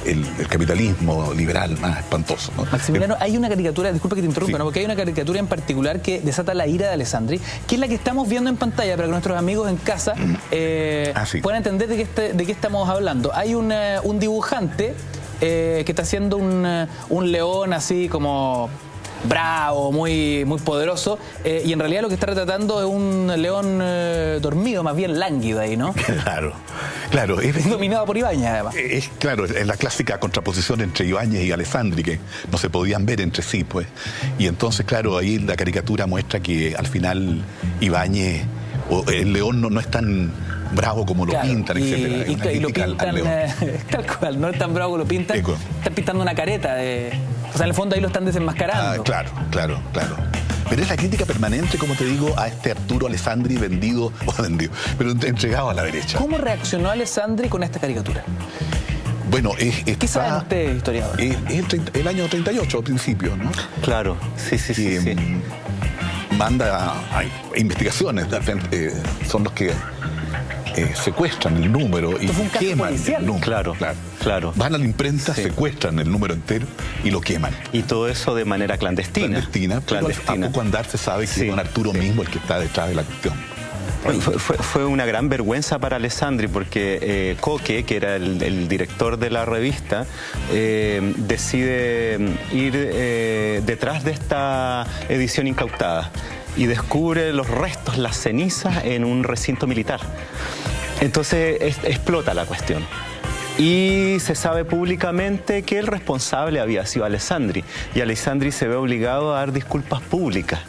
el capitalismo liberal más espantoso, ¿no? Maximiliano, hay una caricatura, disculpa que te interrumpa, sí, ¿no? Porque hay una caricatura en particular que desata la ira de Alessandri, que es la que estamos viendo en pantalla para que nuestros amigos en casa puedan entender de qué estamos hablando. Hay un dibujante que está haciendo un león así como... bravo, muy poderoso, y en realidad lo que está retratando es un león dormido, más bien lánguido ahí, ¿no? Claro. Es dominado por Ibáñez, además. Claro, es la clásica contraposición entre Ibáñez y Alessandri, que no se podían ver entre sí, pues. Y entonces, claro, ahí la caricatura muestra que al final Ibáñez, o el león no es tan bravo como lo pintan, etc. Y lo pintan, tal cual, no es tan bravo como lo pintan. Están pintando una careta o sea, en el fondo ahí lo están desenmascarando. Claro. Pero es la crítica permanente, como te digo, a este Arturo Alessandri pero entregado a la derecha. ¿Cómo reaccionó Alessandri con esta caricatura? Bueno, ¿qué saben ustedes, historiador? Es el año 38, al principio, ¿no? Claro, sí. Manda a investigaciones, son los que secuestran el número y queman el número. Claro. Van a la imprenta, secuestran el número entero y lo queman. Y todo eso de manera clandestina. A poco andar se sabe que es don Arturo mismo el que está detrás de la cuestión. Fue una gran vergüenza para Alessandri porque Coque, que era el director de la revista, decide ir detrás de esta edición incautada y descubre los restos, las cenizas en un recinto militar. Entonces explota la cuestión. Y se sabe públicamente que el responsable había sido Alessandri, y Alessandri se ve obligado a dar disculpas públicas.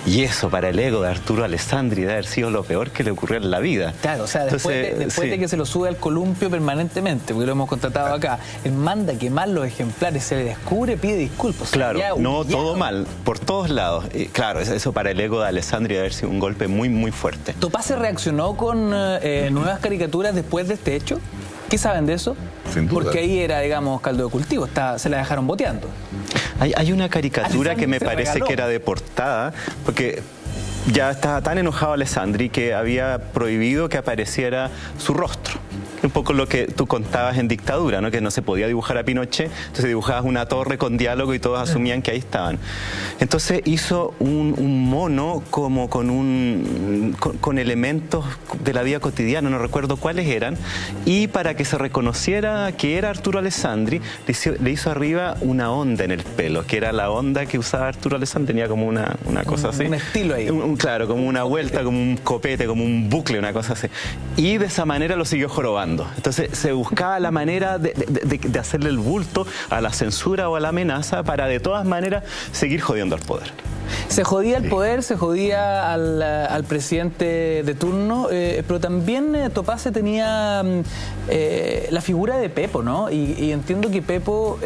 Y eso para el ego de Arturo Alessandri debe haber sido lo peor que le ocurrió en la vida. Claro, o sea, después de que se lo sube al columpio permanentemente, porque lo hemos contratado acá, él manda quemar los ejemplares, se le descubre, pide disculpas. Claro, no, todo mal, por todos lados. Claro, eso para el ego de Alessandri debe haber sido un golpe muy, muy fuerte. ¿Topase reaccionó con nuevas caricaturas después de este hecho? ¿Qué saben de eso? Sin duda. Porque ahí era, digamos, caldo de cultivo, se la dejaron boteando. Hay una caricatura que me parece que era de portada, porque ya estaba tan enojado Alessandri que había prohibido que apareciera su rostro. Un poco lo que tú contabas en Dictadura, ¿no? Que no se podía dibujar a Pinochet, entonces dibujabas una torre con diálogo y todos asumían que ahí estaban. Entonces hizo un mono como con elementos de la vida cotidiana, no recuerdo cuáles eran, y para que se reconociera que era Arturo Alessandri, le hizo arriba una onda en el pelo, que era la onda que usaba Arturo Alessandri, tenía como una cosa así. Un estilo ahí. Claro, como una vuelta, como un copete, como un bucle, una cosa así. Y de esa manera lo siguió jorobando. Entonces se buscaba la manera de hacerle el bulto a la censura o a la amenaza para de todas maneras seguir jodiendo al poder. Se jodía el poder, se jodía al presidente de turno, pero también Topase tenía la figura de Pepo, ¿no? Y entiendo que Pepo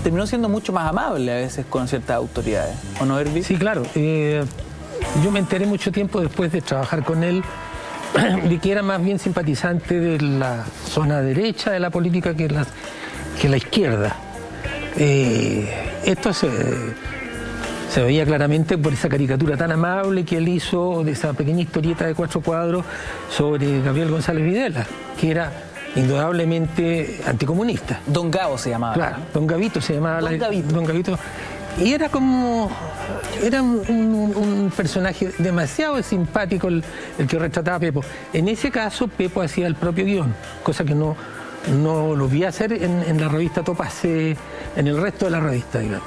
terminó siendo mucho más amable a veces con ciertas autoridades, ¿o no, Herbie? Sí, claro. Yo me enteré mucho tiempo después de trabajar con él de que era más bien simpatizante de la zona derecha de la política que la izquierda. Esto se veía claramente por esa caricatura tan amable que él hizo, de esa pequeña historieta de 4 cuadros sobre Gabriel González Videla, que era indudablemente anticomunista. Don Gabo se llamaba. Claro, Don Gavito se llamaba. Don Gavito. Y era un personaje demasiado simpático el que retrataba a Pepo. En ese caso, Pepo hacía el propio guión, cosa que no lo vi hacer en la revista Topase, en el resto de la revista, digamos.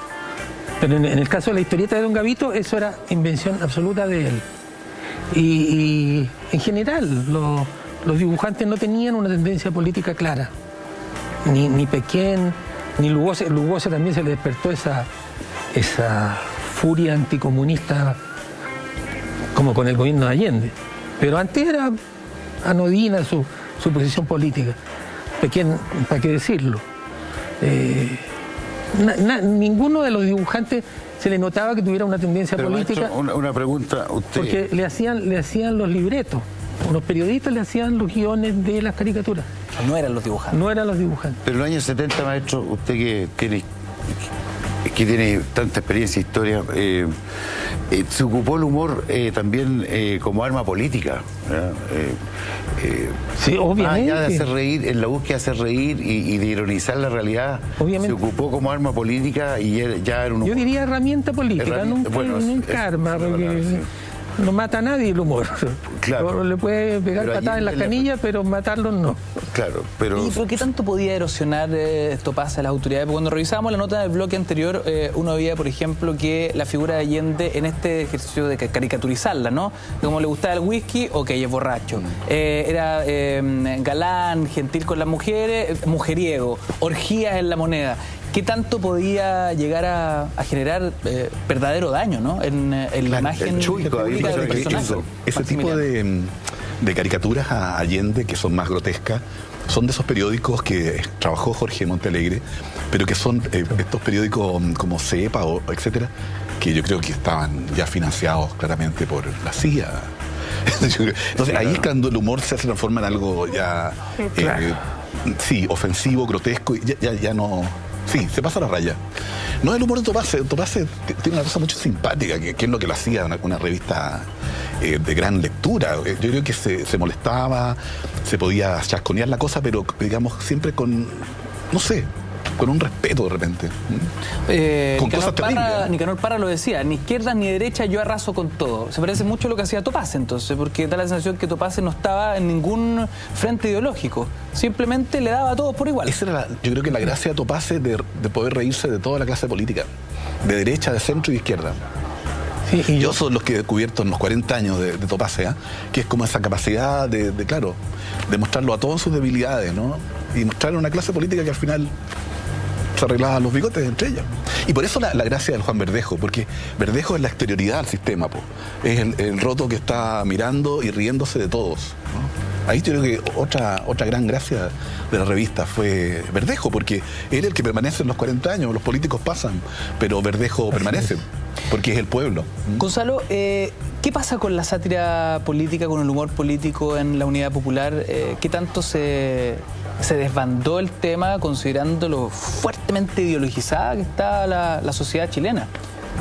Pero en el caso de la historieta de Don Gavito, eso era invención absoluta de él. Y en general, los dibujantes no tenían una tendencia política clara. Ni Pequén, ni Lugosi. Lugosi también se le despertó esa furia anticomunista como con el gobierno de Allende. Pero antes era anodina su posición política. Pequén, ¿para qué decirlo? Ninguno de los dibujantes se le notaba que tuviera una tendencia política. Maestro, una pregunta, usted. Porque le hacían los libretos. Los periodistas le hacían los guiones de las caricaturas. No eran los dibujantes. No eran los dibujantes. Pero en los años 70, maestro, usted que tiene tanta experiencia e historia, se ocupó el humor también como arma política. Sí, obviamente. Más allá de hacer reír, en la búsqueda de hacer reír y de ironizar la realidad, obviamente. Se ocupó como arma política y ya era un humor. Yo diría herramienta política, nunca arma, porque no mata a nadie el humor. Claro. Le puede pegar patadas en las canillas, pero matarlos no. Claro, pero... ¿Y por qué tanto podía erosionar Topase a las autoridades? Porque cuando revisábamos la nota del bloque anterior, uno veía, por ejemplo, que la figura de Allende, en este ejercicio de caricaturizarla, ¿no? Como le gustaba el whisky, ok, es borracho. Era galán, gentil con las mujeres, mujeriego, orgías en la moneda. ¿Qué tanto podía llegar a generar verdadero daño, ¿no? En la imagen pública del personaje? Ese tipo de caricaturas a Allende, que son más grotescas, son de esos periódicos que trabajó Jorge Montealegre, pero que son estos periódicos como CEPA o etcétera, que yo creo que estaban ya financiados claramente por la CIA. Entonces ahí es cuando el humor se transforma en algo ya sí, ofensivo, grotesco, y ya no... Sí, se pasa la raya. No el humor de Topase. Topase tiene una cosa mucho simpática, que es lo que lo hacía una revista de gran lectura. Yo creo que se molestaba, se podía chasconear la cosa, pero digamos siempre con, no sé, con un respeto de repente. Con cosas terribles. Nicanor Parra lo decía, ni izquierda ni derecha, yo arraso con todo. Se parece mucho a lo que hacía Topaze entonces, porque da la sensación que Topaze no estaba en ningún frente ideológico, simplemente le daba a todos por igual. Esa era yo creo que la gracia de Topaze de poder reírse de toda la clase política, de derecha, de centro y de izquierda. Sí, y yo son los que he descubierto en los 40 años de Topaze, que es como esa capacidad de mostrarlo a todas sus debilidades, ¿no? Y mostrarle una clase política que al final se arreglaba los bigotes entre ellas. Y por eso la gracia del Juan Verdejo, porque Verdejo es la exterioridad del sistema, es el roto que está mirando y riéndose de todos, ¿no? Ahí yo creo que otra gran gracia de la revista fue Verdejo, porque él es el que permanece en los 40 años, los políticos pasan, pero Verdejo permanece, porque es el pueblo. Gonzalo, ¿qué pasa con la sátira política, con el humor político en la Unidad Popular? ¿Qué tanto se desbandó el tema considerando lo fuertemente ideologizada que está la sociedad chilena,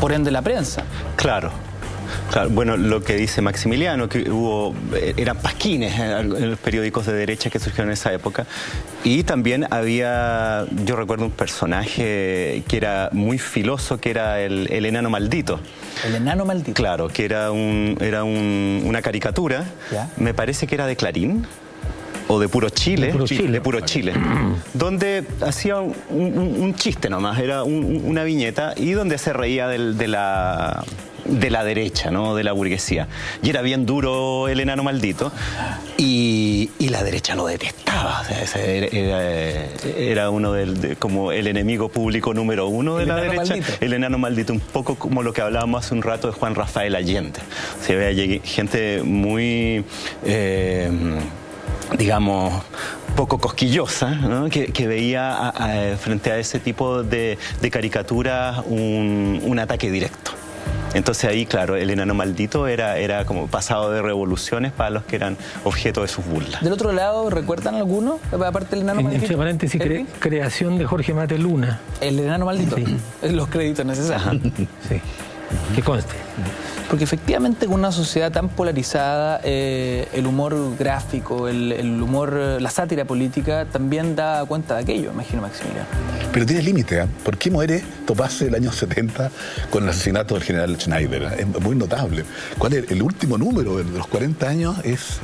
por ende la prensa? Claro. Bueno, lo que dice Maximiliano, que eran pasquines en los periódicos de derecha que surgieron en esa época, y también había, yo recuerdo un personaje que era muy filoso, que era el enano maldito. ¿El enano maldito? Claro, que era una caricatura, ¿ya? Me parece que era de Clarín, o de Puro Chile, de Puro Chile, donde hacía un chiste nomás, era una viñeta, y donde se reía de la derecha, ¿no? De la burguesía. Y era bien duro el enano maldito, y la derecha lo detestaba. O sea, era uno como el enemigo público número uno de la derecha. Maldito. El enano maldito, un poco como lo que hablábamos hace un rato de Juan Rafael Allende. O sea, había gente muy digamos, poco cosquillosa, ¿no? que veía frente a ese tipo de caricaturas un ataque directo. Entonces ahí, claro, el enano maldito era como pasado de revoluciones para los que eran objeto de sus burlas. Del otro lado, ¿recuerdan alguno? Aparte del enano maldito. Entre paréntesis, creación de Jorge Mate Luna. El enano maldito. Sí. Los créditos necesarios. Sí. Que conste. Porque efectivamente con una sociedad tan polarizada, el humor gráfico, el humor, la sátira política también da cuenta de aquello, imagino, Maximiliano. Pero tiene límite, ¿eh? ¿Por qué muere Topaze el año 70 con el asesinato del general Schneider? Es muy notable. ¿Cuál es el último número de los 40 años? Es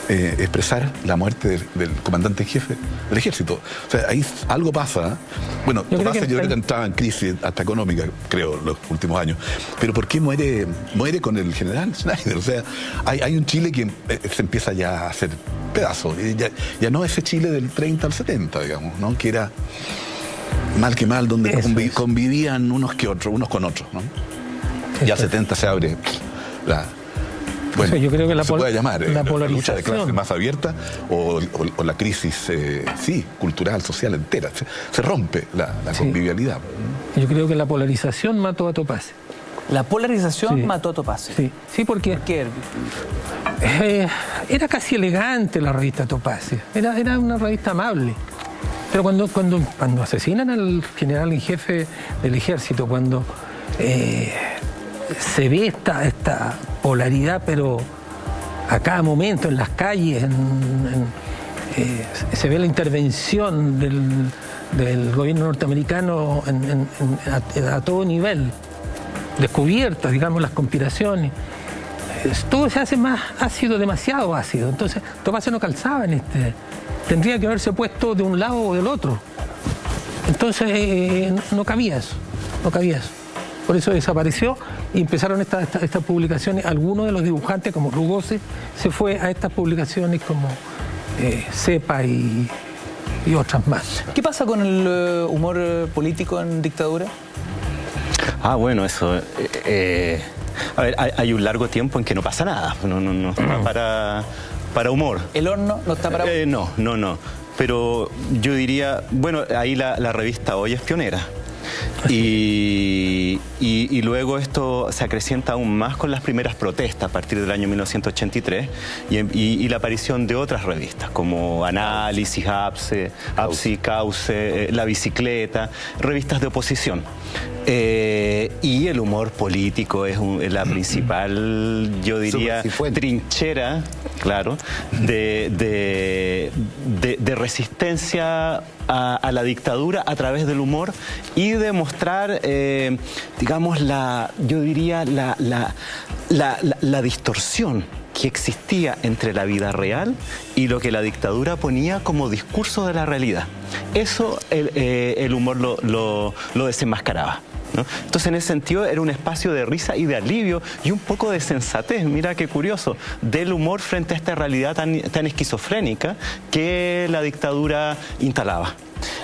expresar la muerte del comandante en jefe del ejército. O sea, ahí algo pasa. Bueno, Topaze yo creo que entraba en crisis hasta económica, creo, los últimos años. Pero ¿por qué muere con el general Schneider? O sea, hay un Chile que se empieza ya a hacer pedazos. Ya no ese Chile del 30 al 70, digamos, ¿no? Que era mal que mal, donde convivían unos con otros, ¿no? Ya 70 se abre bueno, yo creo que se puede llamar la lucha de clase más abierta o la crisis cultural, social entera. Se rompe la convivialidad. Yo creo que la polarización mató a Topaze. ¿La polarización mató a Topaze? Sí, porque era casi elegante la revista Topaze. Era una revista amable. Pero cuando asesinan al general en jefe del ejército, cuando se ve esta polaridad, pero a cada momento en las calles, se ve la intervención del gobierno norteamericano a todo nivel, descubiertas, digamos, las conspiraciones. Todo se hace más ácido, demasiado ácido. Entonces, Topaze no calzaba en tendría que haberse puesto de un lado o del otro. Entonces, no cabía eso. Por eso desapareció y empezaron estas publicaciones. Algunos de los dibujantes, como Rugose, se fue a estas publicaciones como Cepa y otras más. ¿Qué pasa con el humor político en dictadura? Bueno, eso... a ver, hay un largo tiempo en que no pasa nada. No está para humor. ¿El horno no está para humor? No. Pero yo diría... Bueno, ahí la revista Hoy es pionera. Y luego esto se acrecienta aún más con las primeras protestas a partir del año 1983 y la aparición de otras revistas como Análisis, APSI, Cauce, La Bicicleta, revistas de oposición. Y el humor político es la principal, yo diría, trinchera, claro, de resistencia a la dictadura a través del humor y de mostrar, digamos, yo diría, la distorsión que existía entre la vida real y lo que la dictadura ponía como discurso de la realidad. Eso el humor lo desenmascaraba, ¿no? Entonces, en ese sentido, era un espacio de risa y de alivio y un poco de sensatez, mira qué curioso, del humor frente a esta realidad tan esquizofrénica que la dictadura instalaba.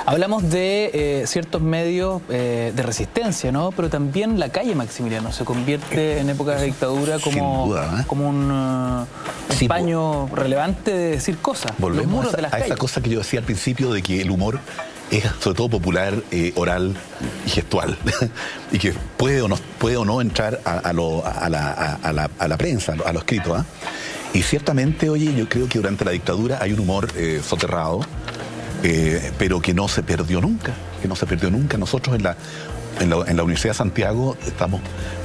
Hablamos de ciertos medios de resistencia, ¿no? Pero también la calle, Maximiliano, se convierte en épocas de dictadura como un paño relevante de decir cosas. Volvemos los muros de las a esa calles. cosa que yo decía al principio de que el humor es sobre todo popular, oral y gestual y que puede o no entrar a la prensa, a lo escrito, ¿eh? Y ciertamente, oye, yo creo que durante la dictadura hay un humor soterrado, pero que no se perdió nunca, Nosotros en la Universidad de Santiago estamos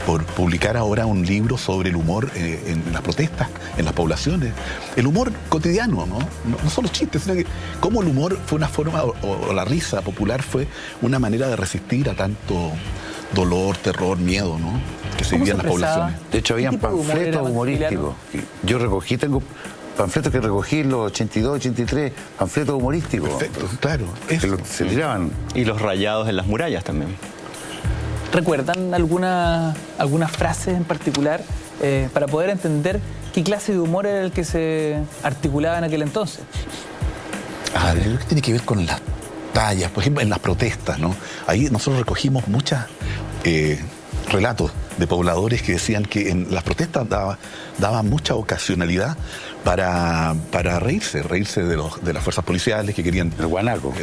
por publicar ahora un libro sobre el humor en las protestas, en las poblaciones. El humor cotidiano, no solo chistes, sino que cómo el humor fue una forma, o la risa popular fue una manera de resistir a tanto dolor, terror, miedo, ¿no? Que se vivía en las poblaciones. De hecho, habían panfletos humorísticos. Yo tengo panfletos que recogí en los 82, 83, panfletos humorísticos. Perfecto, claro. Se tiraban. Y los rayados en las murallas también. ¿Recuerdan algunas frases en particular para poder entender qué clase de humor era el que se articulaba en aquel entonces? Yo creo que tiene que ver con las tallas, por ejemplo, en las protestas, ¿no? Ahí nosotros recogimos muchos relatos de pobladores que decían que en las protestas daban mucha ocasionalidad para reírse de las fuerzas policiales que querían el guanaco.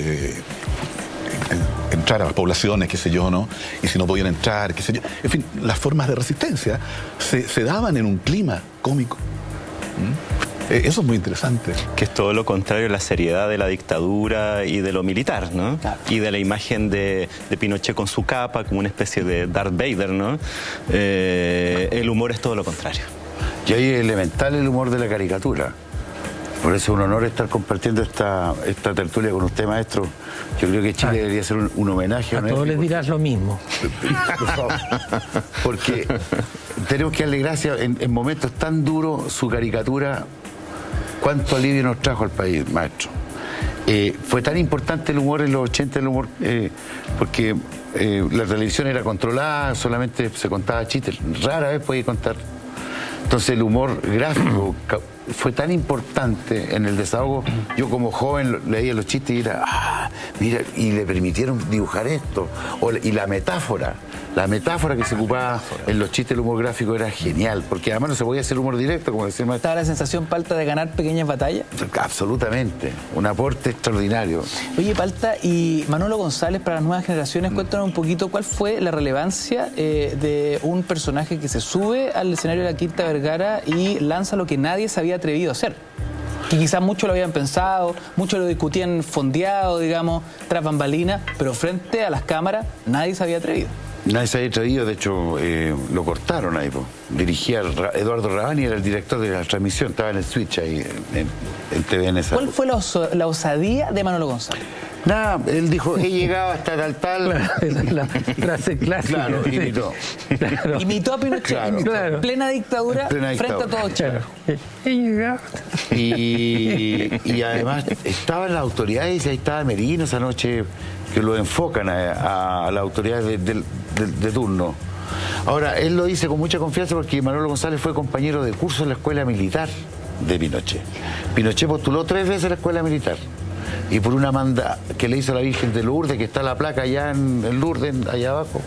Entrar a las poblaciones, qué sé yo, ¿no? Y si no podían entrar, qué sé yo. En fin, las formas de resistencia se daban en un clima cómico. Eso es muy interesante. Que es todo lo contrario a la seriedad de la dictadura y de lo militar, ¿no? Claro. Y de la imagen de Pinochet con su capa, como una especie de Darth Vader, ¿no? El humor es todo lo contrario. Y ahí es elemental el humor de la caricatura. Por eso es un honor estar compartiendo esta tertulia con usted, maestro. Yo creo que Chile debería ser un homenaje. A todos les dirás lo mismo. Por favor. Porque tenemos que darle gracias en momentos tan duros, su caricatura, cuánto alivio nos trajo al país, maestro. Fue tan importante el humor en los 80, porque la televisión era controlada, solamente se contaba chistes, rara vez podía contar. Entonces el humor gráfico fue tan importante en el desahogo. Yo como joven leía los chistes y era, mira, y le permitieron dibujar esto. Y la metáfora que se ocupaba en los chistes del humor gráfico era genial, porque además no se podía hacer humor directo, como decía el maestro. ¿Estaba la sensación, Palta, de ganar pequeñas batallas? Absolutamente, un aporte extraordinario. Oye, Palta, y Manolo González, para las nuevas generaciones, cuéntanos un poquito cuál fue la relevancia de un personaje que se sube al escenario de la Quinta Vergara y lanza lo que nadie se había atrevido a hacer. Que quizás muchos lo habían pensado, muchos lo discutían fondeado, digamos, tras bambalinas, pero frente a las cámaras nadie se había atrevido. Nadie se había atrevido, de hecho lo cortaron ahí. Dirigía Eduardo Rabani, era el director de la transmisión, estaba en el switch ahí en TVN. ¿Cuál fue la osadía de Manolo González? Nada, él dijo, he llegado hasta tal. La frase clásica. Claro, imitó. Claro. Imitó a Pinochet, claro. plena dictadura, frente a todo Chile. He llegado. Y además estaban las autoridades, y ahí estaba Merino esa noche, que lo enfocan a las autoridades de turno. Ahora, él lo dice con mucha confianza porque Manolo González fue compañero de curso en la escuela militar de Pinochet. Pinochet postuló 3 veces a la escuela militar. Y por una manda que le hizo la Virgen de Lourdes, que está la placa allá en Lourdes, allá abajo,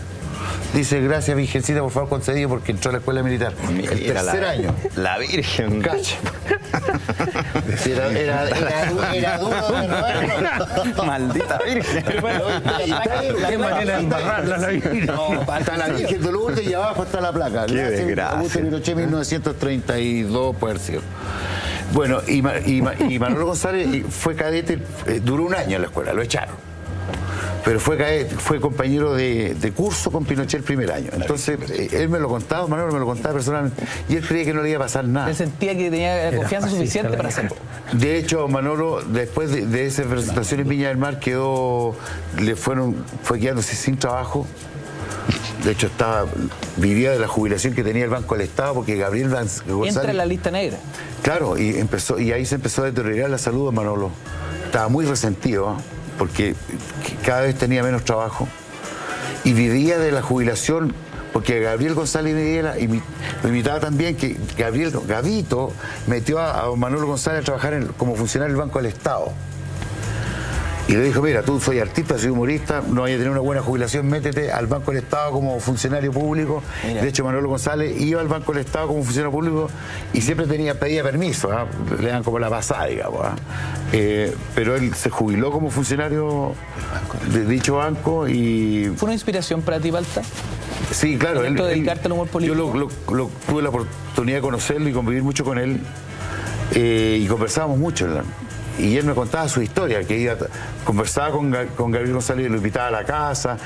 dice, gracias Virgencita, por favor concedido, porque entró a la escuela militar. El tercer año. La Virgen. Cacha. Era duro de robarlo. Maldita Virgen. Qué manera de embarrarla la Virgen. Está la Virgen de Lourdes y abajo está la placa. Qué desgracia. Augusto Pinochet, 1932, puede haber sido. Bueno, y Manolo González fue cadete, duró 1 año en la escuela, lo echaron. pero fue compañero de curso con Pinochet el primer año. Entonces, él me lo contaba, Manolo me lo contaba personalmente, y él creía que no le iba a pasar nada. Él sentía que tenía confianza suficiente para hacerlo. De hecho, Manolo, después de esa presentación en Viña del Mar, fue quedándose sin trabajo. De hecho, vivía de la jubilación que tenía el Banco del Estado, porque Gabriel González... Entra en la lista negra. Claro, y ahí se empezó a deteriorar la salud de Manolo. Estaba muy resentido, ¿eh? Porque cada vez tenía menos trabajo. Y vivía de la jubilación, porque Gabriel González me invitaba también, que Gavito metió a Manolo González a trabajar como funcionario del Banco del Estado. Y le dijo, mira, tú soy artista, soy humorista, no vayas a tener una buena jubilación, métete al Banco del Estado como funcionario público. Mira. De hecho, Manolo González iba al Banco del Estado como funcionario público y siempre pedía permiso, ¿eh? Le dan como la pasada, digamos. Pero él se jubiló como funcionario de dicho banco y... ¿Fue una inspiración para ti, Palta? Sí, claro. ¿Dedicarte al humor político? Yo tuve la oportunidad de conocerlo y convivir mucho con él y conversábamos mucho, ¿verdad? Y él me contaba su historia, que conversaba con Gabriel González y lo invitaba a la casa.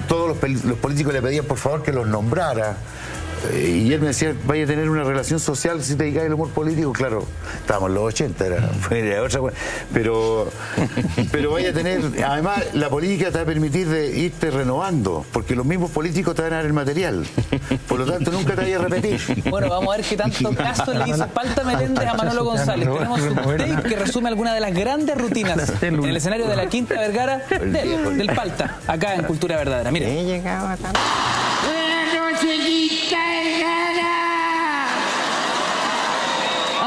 Todos los políticos le pedían por favor que los nombrara. Y él me decía, vaya a tener una relación social si te dedicas al humor político. Claro, estábamos en los 80, era otra cosa. Pero vaya a tener... Además, la política te va a permitir irte renovando, porque los mismos políticos te van a dar el material. Por lo tanto, nunca te vayas a repetir. Bueno, vamos a ver qué tanto caso le hizo Palta Meléndez a Manolo González. Tenemos un tape que resume algunas de las grandes rutinas en el escenario de la Quinta Vergara del Palta, acá en Cultura Verdadera. Miren.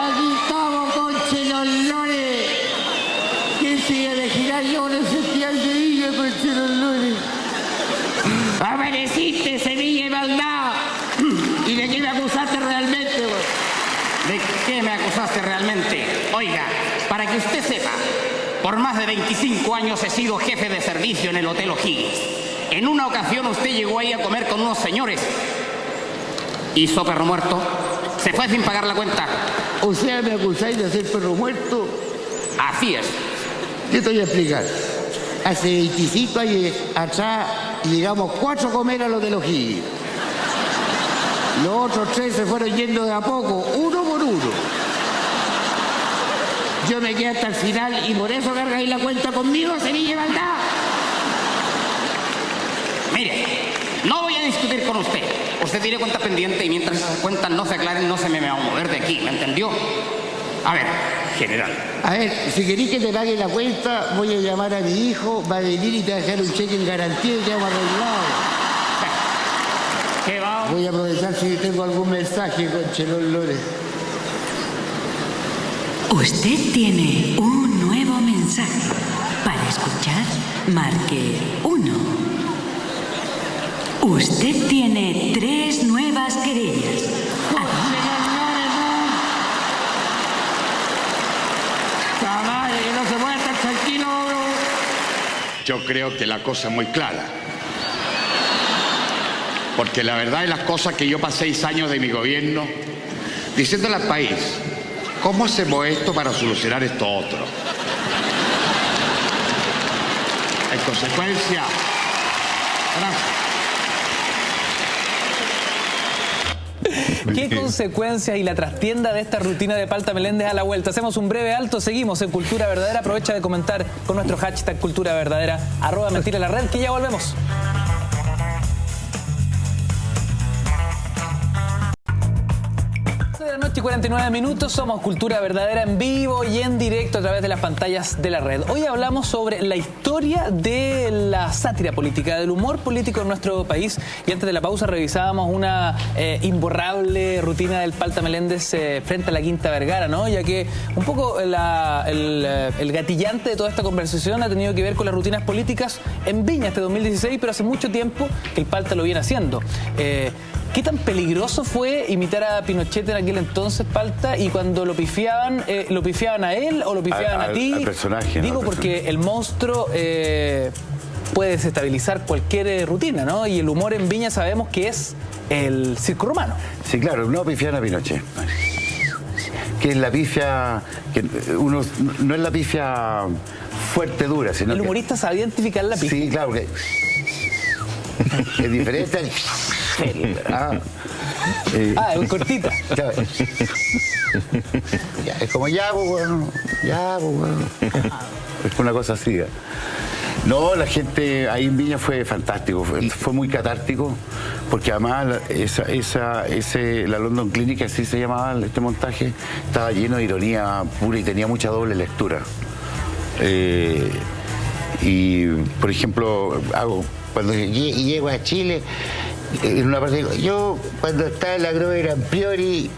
Aquí estamos con Chelolores. ¿Quién se iba a imaginar yo en el festival de Viña con Chelolores? Amaneciste, semilla y maldad. ¿Y de qué me acusaste realmente, güey? ¿De qué me acusaste realmente? Oiga, para que usted sepa, por más de 25 años he sido jefe de servicio en el Hotel O'Higgins. En una ocasión usted llegó ahí a comer con unos señores. Hizo perro muerto. Se fue sin pagar la cuenta. O sea, ¿me acusáis de hacer perro muerto? Así es. Yo te voy a explicar. Hace 25 años atrás llegamos 4 a comer a los de los O'Higgins. Los otros 3 se fueron yendo de a poco, uno por uno. Yo me quedé hasta el final y por eso cargáis la cuenta conmigo, Sevilla y Maldad. Mire, no voy a discutir con usted. Usted tiene cuenta pendiente y mientras esas cuentas no se aclaren, no se me va a mover de aquí, ¿me entendió? A ver, general. A ver, si queréis que te pague la cuenta, voy a llamar a mi hijo, va a venir y te va a dejar un cheque en garantía y te vamos arreglado. ¿Qué va? Voy a aprovechar si tengo algún mensaje con Chelón Lores. Usted tiene un nuevo mensaje. Para escuchar, marque 1. Usted tiene 3 nuevas querellas. Caballo, que no se puede estar tranquilo. Yo creo que la cosa es muy clara. Porque la verdad es las cosas que yo pasé 6 años de mi gobierno diciéndole al país, ¿cómo hacemos esto para solucionar esto otro? En consecuencia, gracias. ¿Qué consecuencias y la trastienda de esta rutina de Palta Meléndez a la vuelta? Hacemos un breve alto, seguimos en Cultura Verdadera. Aprovecha de comentar con nuestro hashtag Cultura Verdadera, @mentira_la_red, que ya volvemos. De la noche y 49 minutos, somos Cultura Verdadera en vivo y en directo a través de las pantallas de la red. Hoy hablamos sobre la historia de la sátira política, del humor político en nuestro país, y antes de la pausa revisábamos una imborrable rutina del Palta Meléndez frente a la Quinta Vergara, ¿no? Ya que un poco el gatillante de toda esta conversación ha tenido que ver con las rutinas políticas en Viña este 2016, pero hace mucho tiempo que el Palta lo viene haciendo. ¿Qué tan peligroso fue imitar a Pinochet en aquel entonces, Palta? Y cuando lo pifiaban a él o lo pifiaban a ti. Al personaje. Digo, porque el monstruo puede desestabilizar cualquier rutina, ¿no? Y el humor en Viña sabemos que es el circo romano. Sí, claro, no pifiaban a Pinochet. Que es la pifia, que no es la pifia fuerte, dura. Sino el humorista sabe identificar la pista. Sí, claro, que es diferente. Es cortita. Claro. Ya, es como ya, pues, bueno. Es una cosa así. No, la gente ahí en Viña fue fantástico, fue muy catártico, porque además la London Clinic, así se llamaba este montaje, estaba lleno de ironía pura y tenía mucha doble lectura. Y, por ejemplo, cuando llego a Chile, en una parte digo, yo cuando estaba en la Grover Ampriori,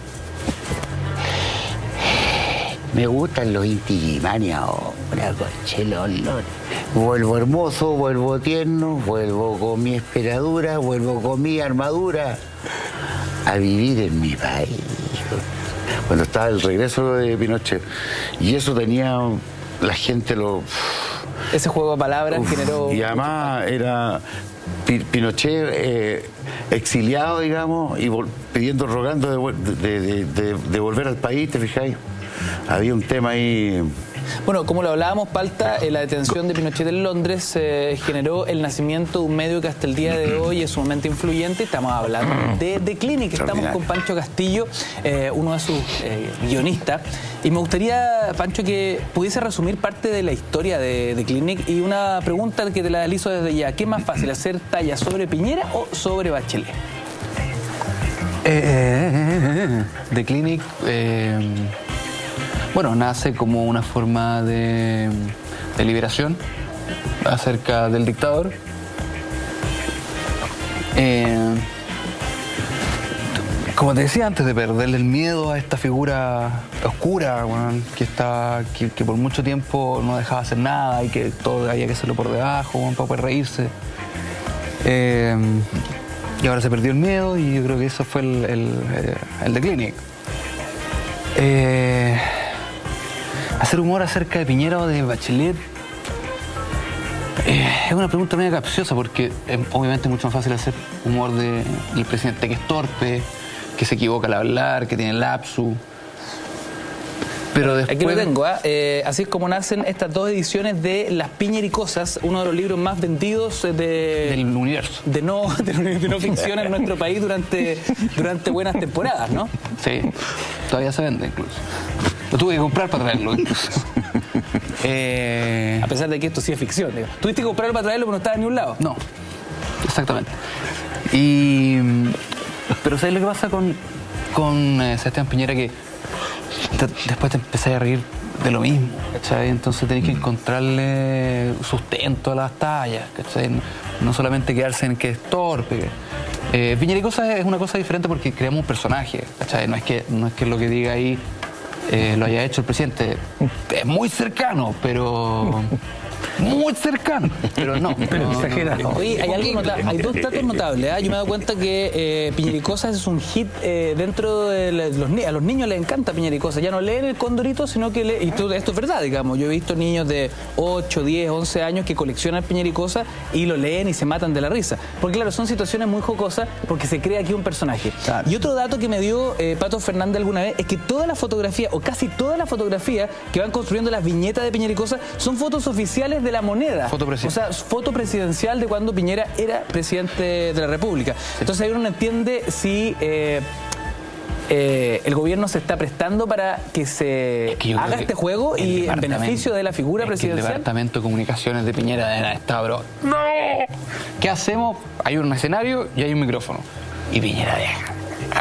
me gustan los Inti-Illimani ahora, Conchelón. Vuelvo hermoso, vuelvo tierno, vuelvo con mi esperadura, vuelvo con mi armadura a vivir en mi país. Cuando estaba el regreso de Pinochet. Y eso tenía la gente Ese juego de palabras generó... Y además era Pinochet exiliado, digamos, y rogando de volver al país, ¿te fijáis? Había un tema ahí... Bueno, como lo hablábamos, Palta, la detención de Pinochet en Londres generó el nacimiento de un medio que hasta el día de hoy es sumamente influyente. Estamos hablando de The Clinic. Estamos con Pancho Castillo, uno de sus guionistas. Y me gustaría, Pancho, que pudiese resumir parte de la historia de The Clinic. Y una pregunta que te la realizo desde ya. ¿Qué es más fácil, hacer talla sobre Piñera o sobre Bachelet? The Clinic... Bueno, nace como una forma de liberación acerca del dictador. Como te decía antes, de perderle el miedo a esta figura oscura, bueno, que por mucho tiempo no dejaba hacer nada y que todo había que hacerlo por debajo, un poco de reírse. Y ahora se perdió el miedo y yo creo que eso fue el The Clinic. Hacer humor acerca de Piñera o de Bachelet es una pregunta medio capciosa, porque obviamente es mucho más fácil hacer humor del presidente que es torpe, que se equivoca al hablar, que tiene lapsus. Pero después... Aquí lo tengo, así es como nacen estas dos ediciones de Las Piñericosas, uno de los libros más vendidos del universo. De no ficción en nuestro país durante buenas temporadas, ¿no? Sí, todavía se vende incluso. Lo tuve que comprar para traerlo incluso. A pesar de que esto sí es ficción, digo. ¿Tuviste que comprarlo para traerlo pero no estaba en ningún lado? No, exactamente. Pero ¿sabes lo que pasa con Sebastián Piñera? Que después te empezás a reír de lo mismo, ¿cachai? Entonces tenés que encontrarle sustento a las tallas, ¿cachai? No solamente quedarse en que es torpe. Piñericosas es una cosa diferente porque creamos un personaje, ¿cachai? No es que lo que diga ahí lo haya hecho el presidente. Es muy cercano, pero... Muy cercano, pero no. Pero exagerado. Oye, hay dos datos notables. Yo me he dado cuenta que Piñericosas es un hit dentro de a los niños les encanta Piñericosas. Ya no leen el Condorito, sino que leen. Y esto es verdad, digamos. Yo he visto niños de 8, 10, 11 años que coleccionan Piñericosas y lo leen y se matan de la risa. Porque claro, son situaciones muy jocosas porque se crea aquí un personaje. Claro. Y otro dato que me dio Pato Fernández alguna vez es que toda la fotografía, o casi toda la fotografía que van construyendo las viñetas de Piñericosas son fotos oficiales de la moneda. O sea, foto presidencial de cuando Piñera era presidente de la República. Entonces ahí uno no entiende si el gobierno se está prestando para que se haga este juego y en beneficio de la figura presidencial. El departamento de comunicaciones de Piñera está, bro. ¡No! ¿Qué hacemos? Hay un escenario y hay un micrófono. Y Piñera deja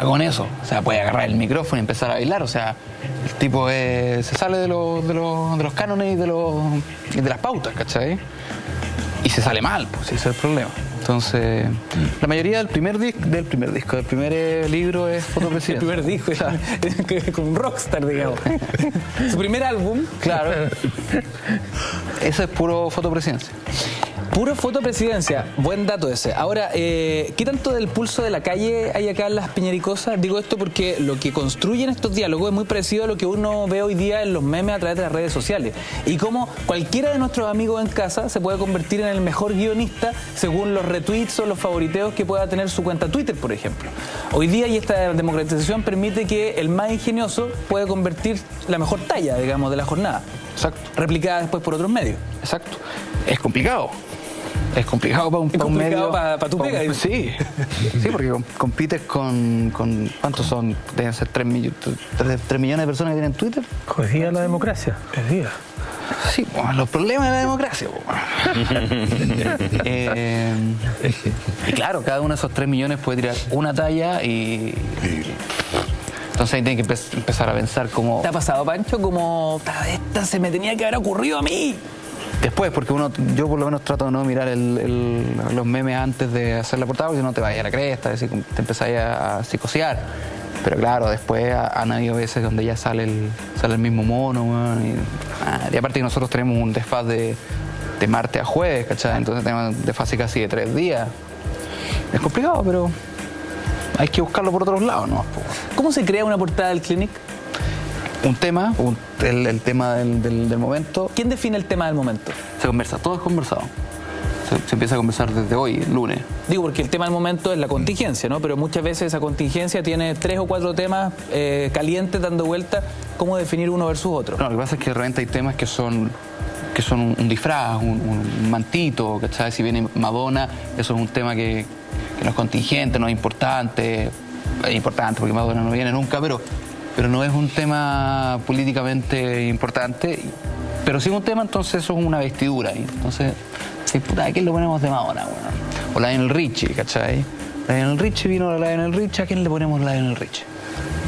con eso. O sea, puede agarrar el micrófono y empezar a bailar. O sea, el tipo se sale de los cánones y de las pautas, ¿cachai? Y se sale mal, pues ese es el problema. Entonces, la mayoría del primer libro es fotopresidencia. El primer disco, es como un rockstar, digamos. Su primer álbum. Claro. Eso es puro fotopresidencia. Puro fotopresidencia, buen dato ese. Ahora, ¿qué tanto del pulso de la calle hay acá en Las Piñericosas? Digo esto porque lo que construyen estos diálogos es muy parecido a lo que uno ve hoy día en los memes a través de las redes sociales. Y cómo cualquiera de nuestros amigos en casa se puede convertir en el mejor guionista según los retweets o los favoriteos que pueda tener su cuenta Twitter, por ejemplo. Hoy día, y esta democratización permite que el más ingenioso puede convertir la mejor talla, digamos, de la jornada. Exacto. Replicada después por otros medios. Exacto. Es complicado. Es complicado para un medio. Para tu pega. Sí, porque compites con ¿cuántos son? Deben ser 3 millones de personas que tienen Twitter. Jodía la democracia, jodía. Sí, bueno, los problemas de la democracia. Y claro, cada uno de esos 3 millones puede tirar una talla y entonces ahí tiene que empezar a pensar cómo... ¿Te ha pasado, Pancho, como esta se me tenía que haber ocurrido a mí? Después, porque yo por lo menos trato de no mirar los memes antes de hacer la portada, porque si no te vayas a la cresta, te empezás a psicosear. Pero claro, después han habido veces donde ya sale el mismo mono, bueno, y aparte que nosotros tenemos un desfaz de martes a jueves, ¿cachai? Entonces tenemos un desfase casi de 3 días. Es complicado, pero hay que buscarlo por otros lados, ¿no? ¿Cómo se crea una portada del Clinic? Un tema, el tema del momento. ¿Quién define el tema del momento? Se conversa, todo es conversado. Se empieza a conversar desde hoy, lunes. Digo, porque el tema del momento es la contingencia, ¿no? Pero muchas veces esa contingencia tiene 3 o 4 temas calientes dando vuelta. ¿Cómo definir uno versus otro? No, lo que pasa es que de repente hay temas que son un disfraz, un mantito, ¿cachai? Si viene Madonna, eso es un tema que no es contingente, no es importante. Es importante porque Madonna no viene nunca, pero no es un tema políticamente importante, pero sí un tema, entonces eso es una vestidura. Entonces, ¿a quién lo ponemos de Madonna? Bueno, o Lionel Richie, ¿cachai? Lionel Richie vino la Lionel Richie, ¿a quién le ponemos Lionel Richie?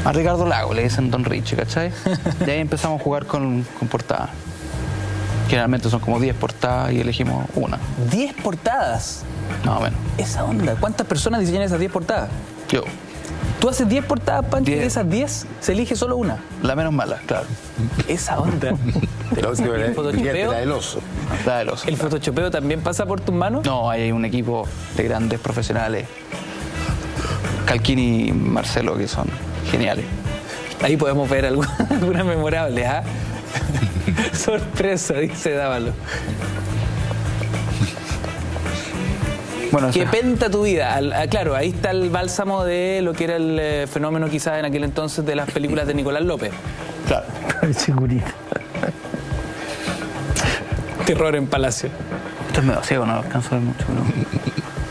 A Ricardo Lago le dicen Don Richie, ¿cachai? De ahí empezamos a jugar con portadas. Generalmente son como 10 portadas y elegimos una. ¿10 portadas? Más o menos. Esa onda. ¿Cuántas personas diseñan esas 10 portadas? Yo. ¿Tú haces 10 portadas, Pancho, y de esas 10 se elige solo una? La menos mala, claro. Esa onda. ¿El photoshopeo? La del oso. La del oso. ¿El photoshopeo también pasa por tus manos? No, hay un equipo de grandes profesionales. Calquini y Marcelo, que son geniales. Ahí podemos ver algunas memorables, ¿ah? Sorpresa, dice Dávalo. Bueno, ¿qué penta tu vida? Claro, ahí está el bálsamo de lo que era el fenómeno quizás en aquel entonces de las películas de Nicolás López. Claro. Segurito. Terror en Palacio. Esto es medio ciego, no lo alcanzo a ver mucho. ¿no?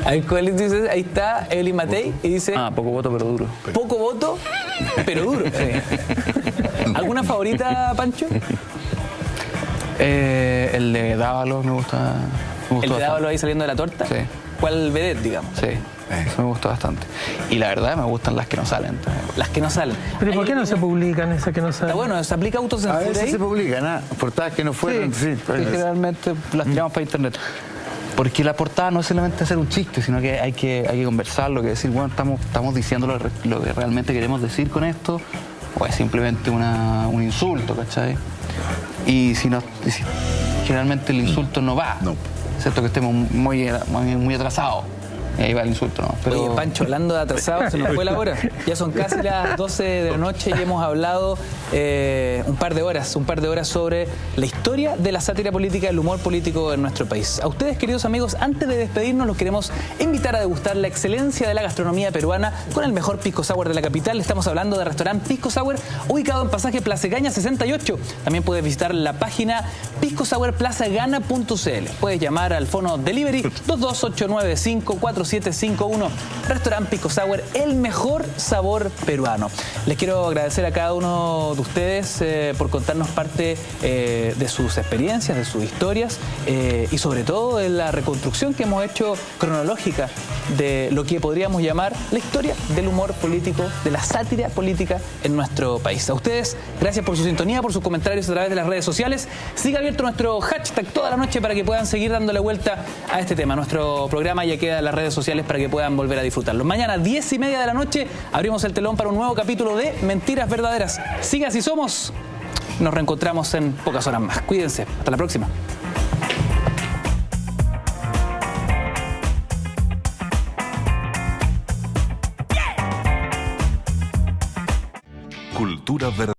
Ahí está Evelyn Matei y dice... poco voto pero duro. Poco voto, pero duro. Sí. ¿Alguna favorita, Pancho? El de Dávalo me gusta. ¿El de Dávalo ahí saliendo de la torta? Sí. ¿Cuál vedette, digamos? Sí, eso me gustó bastante. Y la verdad me gustan las que no salen. Las que no salen. ¿Pero por qué no se publican esas que no salen? Bueno, ¿se aplica autocensura A veces ahí? se publican, portadas que no fueron. Sí, generalmente las tiramos para internet. Porque la portada no es solamente hacer un chiste, sino que hay que conversarlo, que decir, bueno, estamos diciendo lo que realmente queremos decir con esto, o es simplemente un insulto, ¿cachai? Y generalmente el insulto no va. No. Excepto que estemos muy atrasados. Y ahí va el insulto, ¿no? Pero... Oye, Pancho, hablando de atrasados, se nos fue la hora. Ya son casi las 12 de la noche y hemos hablado un par de horas sobre la historia de la sátira política, el humor político en nuestro país. A ustedes, queridos amigos, antes de despedirnos, los queremos invitar a degustar la excelencia de la gastronomía peruana con el mejor pisco sour de la capital. Estamos hablando del restaurante Pisco Sour, ubicado en Pasaje Plaza Gaña 68. También puedes visitar la página piscosourplazagana.cl. Puedes llamar al fono delivery 22895-4751. Restaurante Pisco Sour, el mejor sabor peruano. Les quiero agradecer a cada uno de ustedes por contarnos parte de sus experiencias, de sus historias y sobre todo de la reconstrucción que hemos hecho cronológica de lo que podríamos llamar la historia del humor político, de la sátira política en nuestro país. A ustedes, gracias por su sintonía, por sus comentarios a través de las redes sociales. Siga abierto nuestro hashtag toda la noche para que puedan seguir dándole vuelta a este tema. Nuestro programa ya queda en las redes sociales para que puedan volver a disfrutarlo. Mañana, 10:30 de la noche, abrimos el telón para un nuevo capítulo de Mentiras Verdaderas. Siga así somos. Nos reencontramos en pocas horas más. Cuídense. Hasta la próxima. Cultura verdadera.